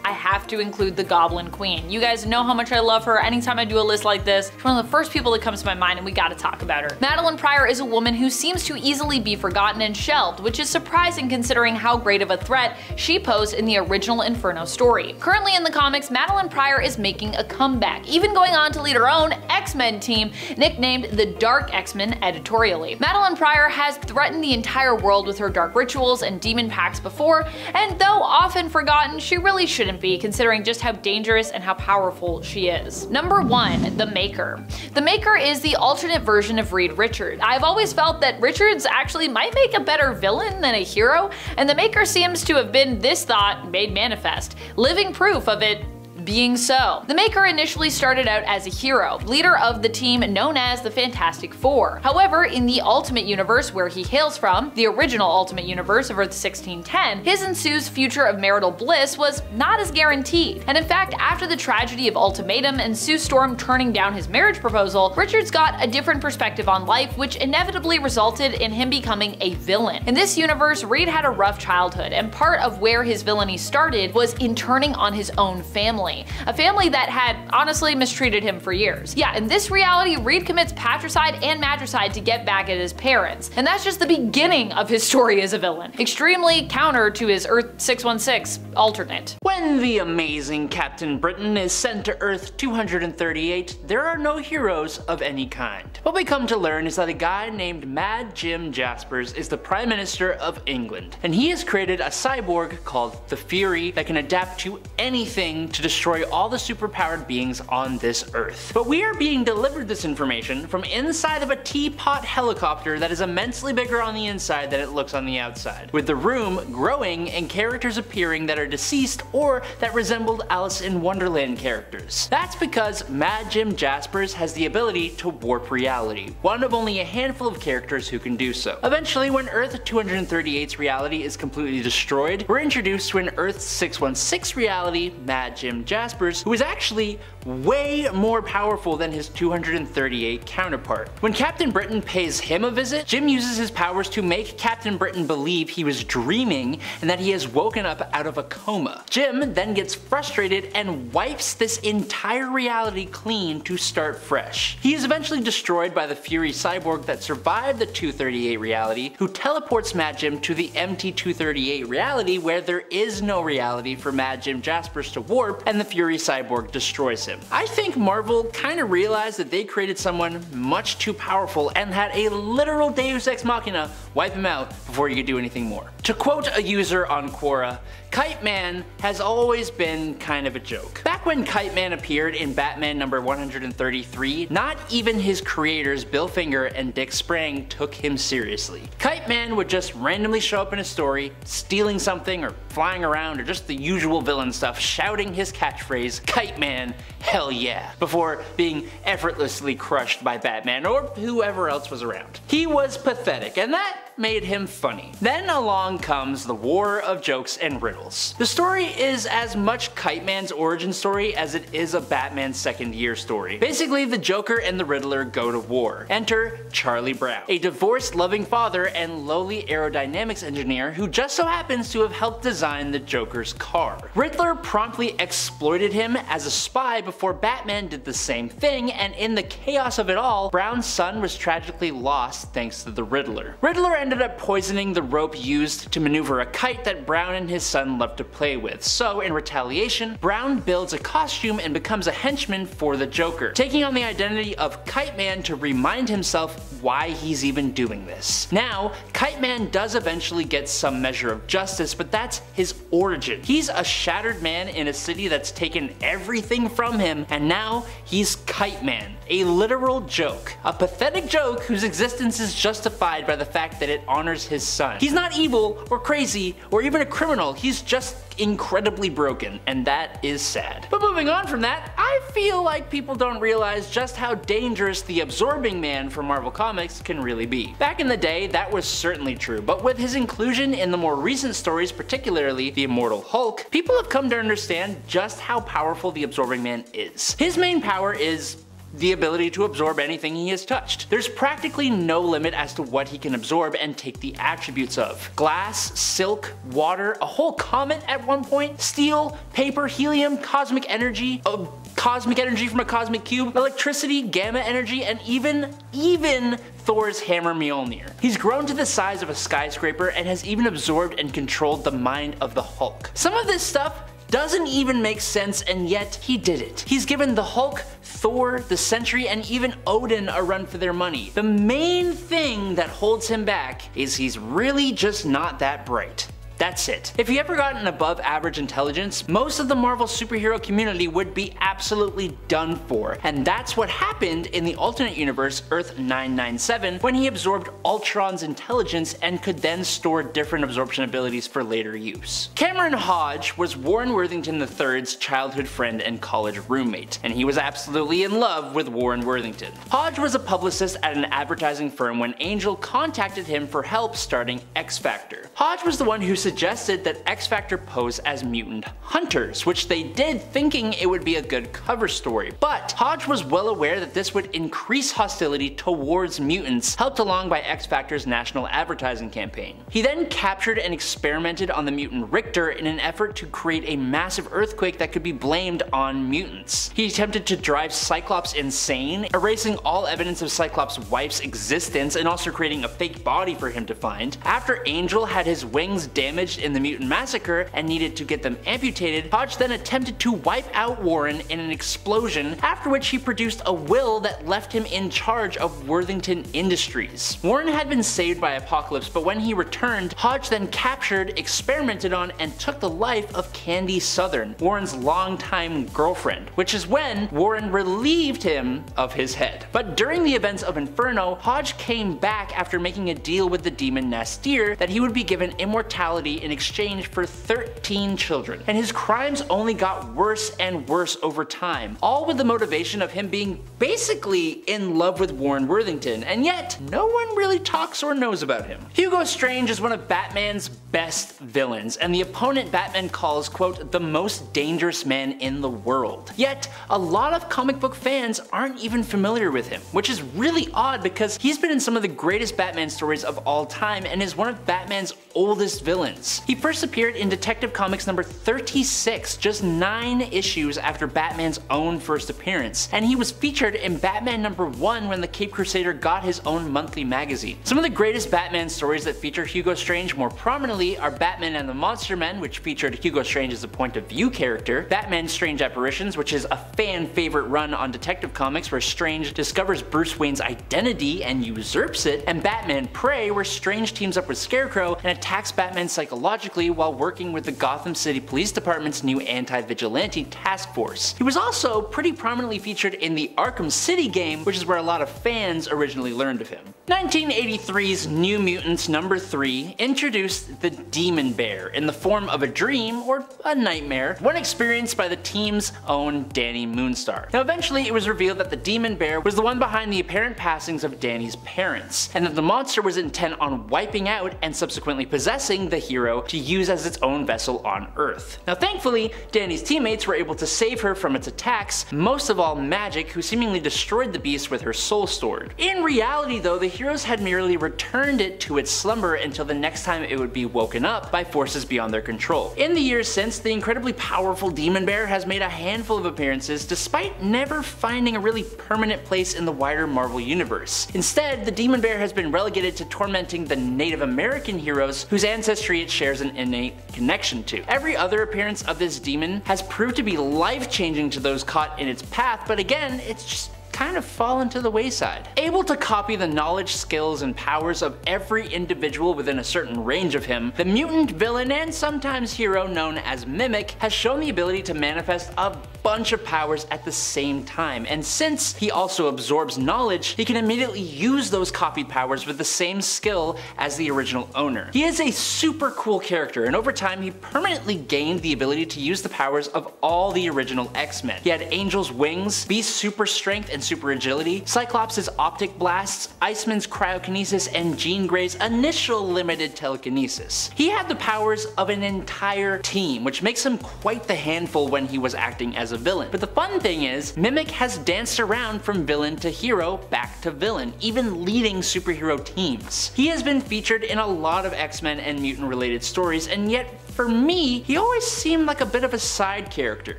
I have to include the Goblin Queen. You guys know how much I love her. Anytime I do a list like this, she's one of the first people that comes to my mind, and we gotta talk about her. Madeline Pryor is a woman who seems to easily be forgotten and shelved, which is surprising considering how great of a threat she posed in the original Inferno story. Currently in the comics, Madeline Pryor is making a comeback, even going on to lead her own X-Men team, nicknamed the Dark X-Men editorially. Madeline Pryor has threatened the entire world with her dark rituals and demon pacts before, and though often forgotten, she really shouldn't be, considering just how dangerous and how powerful she is. Number 1. The Maker. The Maker is the alternate version of Reed Richards. I've always felt that Richards actually might make a better villain than a hero, and the Maker seems to have been this thought made manifest, living proof of it being so. The Maker initially started out as a hero, leader of the team known as the Fantastic Four. However, in the Ultimate Universe where he hails from, the original Ultimate Universe of Earth 1610, his and Sue's future of marital bliss was not as guaranteed. And in fact, after the tragedy of Ultimatum and Sue Storm turning down his marriage proposal, Richards got a different perspective on life, which inevitably resulted in him becoming a villain. In this universe, Reed had a rough childhood, and part of where his villainy started was in turning on his own family. A family that had honestly mistreated him for years. Yeah, in this reality, Reed commits patricide and matricide to get back at his parents. And that's just the beginning of his story as a villain. Extremely counter to his Earth 616 alternate. When the amazing Captain Britain is sent to Earth 238, there are no heroes of any kind. What we come to learn is that a guy named Mad Jim Jaspers is the Prime Minister of England, and he has created a cyborg called the Fury that can adapt to anything to destroy destroy all the superpowered beings on this Earth. But we are being delivered this information from inside of a teapot helicopter that is immensely bigger on the inside than it looks on the outside, with the room growing and characters appearing that are deceased or that resembled Alice in Wonderland characters. That's because Mad Jim Jaspers has the ability to warp reality, one of only a handful of characters who can do so. Eventually, when Earth 238's reality is completely destroyed, we're introduced to an Earth 616 reality, Mad Jim Jaspers, who is actually way more powerful than his 238 counterpart. When Captain Britain pays him a visit, Jim uses his powers to make Captain Britain believe he was dreaming and that he has woken up out of a coma. Jim then gets frustrated and wipes this entire reality clean to start fresh. He is eventually destroyed by the Fury cyborg that survived the 238 reality, who teleports Mad Jim to the empty 238 reality where there is no reality for Mad Jim Jaspers to warp, and the Fury cyborg destroys him. I think Marvel kinda realized that they created someone much too powerful and had a literal Deus Ex Machina wipe him out before you could do anything more. To quote a user on Quora, Kite Man has always been kind of a joke. Back when Kite Man appeared in Batman number 133, not even his creators Bill Finger and Dick Sprang took him seriously. Kite Man would just randomly show up in a story, stealing something or flying around or just the usual villain stuff, shouting his catchphrase, "Kite Man, hell yeah," before being effortlessly crushed by Batman or whoever else was around. He was pathetic, and that made him funny. Then along comes the war of jokes and riddles. The story is as much Kite Man's origin story as it is a Batman second year story. Basically, the Joker and the Riddler go to war. Enter Charlie Brown, a divorced loving father and lowly aerodynamics engineer who just so happens to have helped design the Joker's car. Riddler promptly exploited him as a spy before Batman did the same thing, and in the chaos of it all, Brown's son was tragically lost thanks to the Riddler. Riddler ended up poisoning the rope used to maneuver a kite that Brown and his son loved to play with, so in retaliation, Brown builds a costume and becomes a henchman for the Joker, taking on the identity of Kite Man to remind himself why he's even doing this. Now, Kite Man does eventually get some measure of justice, but that's his origin. He's a shattered man in a city that's taken everything from him, and now he's Kite Man, a literal joke. A pathetic joke whose existence is justified by the fact that it honors his son. He's not evil or crazy or even a criminal, he's just incredibly broken, and that is sad. But moving on from that, I feel like people don't realize just how dangerous the Absorbing Man from Marvel Comics can really be. Back in the day, that was certainly true, but with his inclusion in the more recent stories, particularly the Immortal Hulk, people have come to understand just how powerful the Absorbing Man is. His main power is the ability to absorb anything he has touched. There's practically no limit as to what he can absorb and take the attributes of. Glass, silk, water, a whole comet at one point, steel, paper, helium, cosmic energy from a cosmic cube, electricity, gamma energy, and even Thor's hammer Mjolnir. He's grown to the size of a skyscraper and has even absorbed and controlled the mind of the Hulk. Some of this stuff doesn't even make sense, and yet he did it. He's given the Hulk, Thor, the Sentry, and even Odin a run for their money. The main thing that holds him back is he's really just not that bright. That's it. If he ever got an above average intelligence, most of the Marvel superhero community would be absolutely done for. And that's what happened in the alternate universe Earth 997 when he absorbed Ultron's intelligence and could then store different absorption abilities for later use. Cameron Hodge was Warren Worthington III's childhood friend and college roommate, and he was absolutely in love with Warren Worthington. Hodge was a publicist at an advertising firm when Angel contacted him for help starting X Factor. Hodge was the one who suggested that X Factor pose as mutant hunters, which they did thinking it would be a good cover story. But Hodge was well aware that this would increase hostility towards mutants, helped along by X Factor's national advertising campaign. He then captured and experimented on the mutant Richter in an effort to create a massive earthquake that could be blamed on mutants. He attempted to drive Cyclops insane, erasing all evidence of Cyclops' wife's existence and also creating a fake body for him to find. After Angel had his wings damaged damaged in the mutant massacre and needed to get them amputated, Hodge then attempted to wipe out Warren in an explosion, after which he produced a will that left him in charge of Worthington Industries. Warren had been saved by Apocalypse, but when he returned, Hodge then captured, experimented on, and took the life of Candy Southern, Warren's longtime girlfriend, which is when Warren relieved him of his head. But during the events of Inferno, Hodge came back after making a deal with the demon Nastir that he would be given immortality in exchange for 13 children, and his crimes only got worse and worse over time, all with the motivation of him being basically in love with Warren Worthington, and yet no one really talks or knows about him. Hugo Strange is one of Batman's best villains, and the opponent Batman calls, quote, the most dangerous man in the world. Yet, a lot of comic book fans aren't even familiar with him, which is really odd because he's been in some of the greatest Batman stories of all time and is one of Batman's oldest villains. He first appeared in Detective Comics number 36, just 9 issues after Batman's own first appearance, and he was featured in Batman number 1 when the Cape Crusader got his own monthly magazine. Some of the greatest Batman stories that feature Hugo Strange more prominently are Batman and the Monster Men, which featured Hugo Strange as a point of view character, Batman Strange Apparitions, which is a fan favorite run on Detective Comics where Strange discovers Bruce Wayne's identity and usurps it, and Batman Prey, where Strange teams up with Scarecrow and attacks Batman psychologically while working with the Gotham City Police Department's new anti-vigilante task force. He was also pretty prominently featured in the Arkham City game, which is where a lot of fans originally learned of him. 1983's New Mutants number 3 introduced the Demon Bear in the form of a dream or a nightmare, one experienced by the team's own Danny Moonstar. Now eventually it was revealed that the Demon Bear was the one behind the apparent passings of Danny's parents, and that the monster was intent on wiping out and subsequently possessing the hero to use as its own vessel on Earth. Now thankfully, Danny's teammates were able to save her from its attacks, most of all Magic, who seemingly destroyed the beast with her soul stored. In reality though, the heroes had merely returned it to its slumber until the next time it would be woken up by forces beyond their control. In the years since, the incredibly powerful Demon Bear has made a handful of appearances despite never finding a really permanent place in the wider Marvel universe. Instead, the Demon Bear has been relegated to tormenting the Native American heroes whose ancestry it shares an innate connection to. Every other appearance of this demon has proved to be life-changing to those caught in its path, but again, it's just kind of fallen to the wayside. Able to copy the knowledge, skills, and powers of every individual within a certain range of him, the mutant villain and sometimes hero known as Mimic has shown the ability to manifest a bunch of powers at the same time, and since he also absorbs knowledge, he can immediately use those copied powers with the same skill as the original owner. He is a super cool character, and over time he permanently gained the ability to use the powers of all the original X-Men. He had Angel's wings, Beast's super strength and super agility, Cyclops' optic blasts, Iceman's cryokinesis, and Jean Grey's initial limited telekinesis. He had the powers of an entire team, which makes him quite the handful when he was acting as a villain. But the fun thing is, Mimic has danced around from villain to hero, back to villain, even leading superhero teams. He has been featured in a lot of X-Men and mutant related stories, and yet for me, he always seemed like a bit of a side character.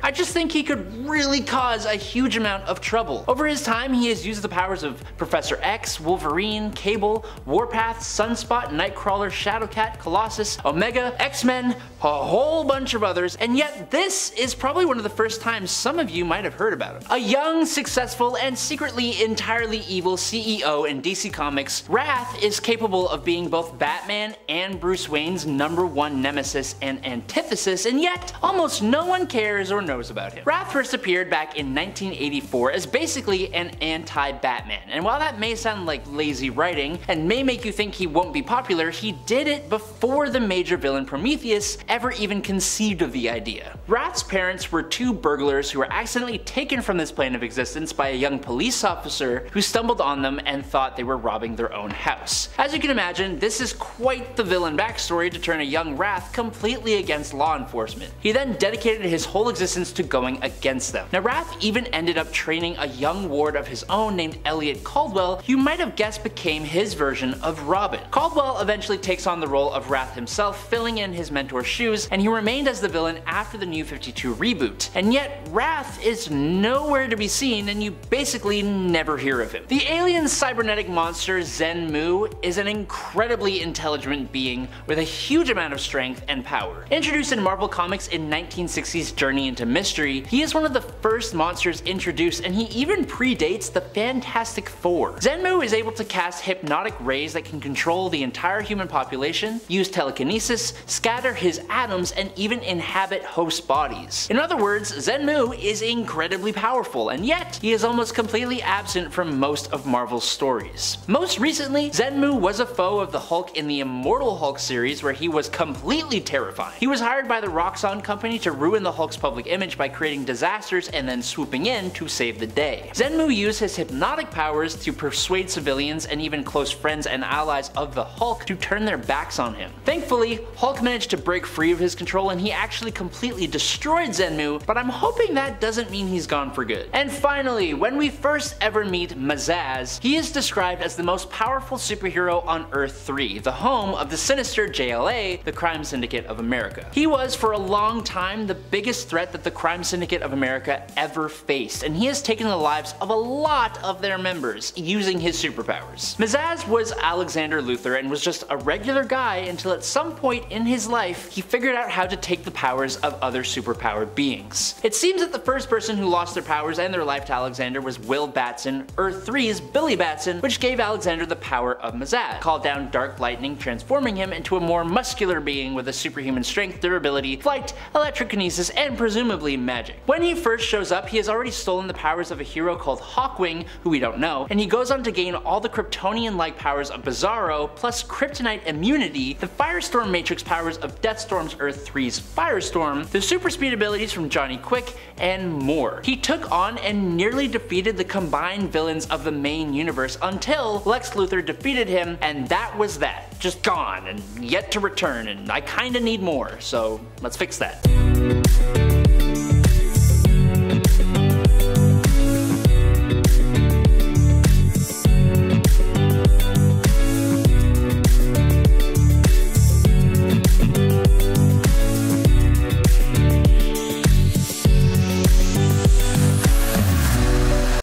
I just think he could really cause a huge amount of trouble. Over his time, he has used the powers of Professor X, Wolverine, Cable, Warpath, Sunspot, Nightcrawler, Shadowcat, Colossus, Omega, X-Men, a whole bunch of others, and yet this is probably one of the first times some of you might have heard about him. A young, successful, and secretly entirely evil CEO in DC Comics, Wrath is capable of being both Batman and Bruce Wayne's #1 nemesis and antithesis, and yet almost no one cares or knows about him. Wrath first appeared back in 1984 as basically an anti-Batman, and while that may sound like lazy writing and may make you think he won't be popular, he did it before the major villain Prometheus ever even conceived of the idea. Wrath's parents were 2 burglars who were accidentally taken from this plane of existence by a young police officer who stumbled on them and thought they were robbing their own house. As you can imagine, this is quite the villain backstory to turn a young Wrath completely completely against law enforcement. He then dedicated his whole existence to going against them. Now Wrath even ended up training a young ward of his own named Elliot Caldwell, who you might have guessed became his version of Robin. Caldwell eventually takes on the role of Wrath himself, filling in his mentor's shoes, and he remained as the villain after the New 52 reboot. And yet Wrath is nowhere to be seen, and you basically never hear of him. The alien cybernetic monster Zenmu is an incredibly intelligent being with a huge amount of strength and power. Introduced in Marvel Comics in 1960's Journey into Mystery, he is one of the first monsters introduced, and he even predates the Fantastic Four. Zenmu is able to cast hypnotic rays that can control the entire human population, use telekinesis, scatter his atoms, and even inhabit host bodies. In other words, Zenmu is incredibly powerful, and yet he is almost completely absent from most of Marvel's stories. Most recently, Zenmu was a foe of the Hulk in the Immortal Hulk series, where he was completely terrifying. He was hired by the Roxxon company to ruin the Hulk's public image by creating disasters and then swooping in to save the day. Zenmu used his hypnotic powers to persuade civilians and even close friends and allies of the Hulk to turn their backs on him. Thankfully, Hulk managed to break free of his control and he actually completely destroyed Zenmu, but I'm hoping that doesn't mean he's gone for good. And finally, when we first ever meet Mazaz, he is described as the most powerful superhero on Earth 3, the home of the sinister JLA, the Crime Syndicate of America. He was for a long time the biggest threat that the Crime Syndicate of America ever faced, and he has taken the lives of a lot of their members using his superpowers. Mazaz was Alexander Luthor and was just a regular guy until at some point in his life he figured out how to take the powers of other superpowered beings. It seems that the first person who lost their powers and their life to Alexander was Will Batson, Earth 3's Billy Batson, which gave Alexander the power of Mazaz, called down dark lightning, transforming him into a more muscular being with a superhuman strength, durability, flight, electrokinesis, and presumably magic. When he first shows up, he has already stolen the powers of a hero called Hawkwing, who we don't know, and he goes on to gain all the Kryptonian-like powers of Bizarro, plus Kryptonite immunity, the Firestorm Matrix powers of Deathstorm's Earth 3's Firestorm, the super speed abilities from Johnny Quick, and more. He took on and nearly defeated the combined villains of the main universe until Lex Luthor defeated him, and that was that. Just gone and yet to return, and I kinda need more, so let's fix that.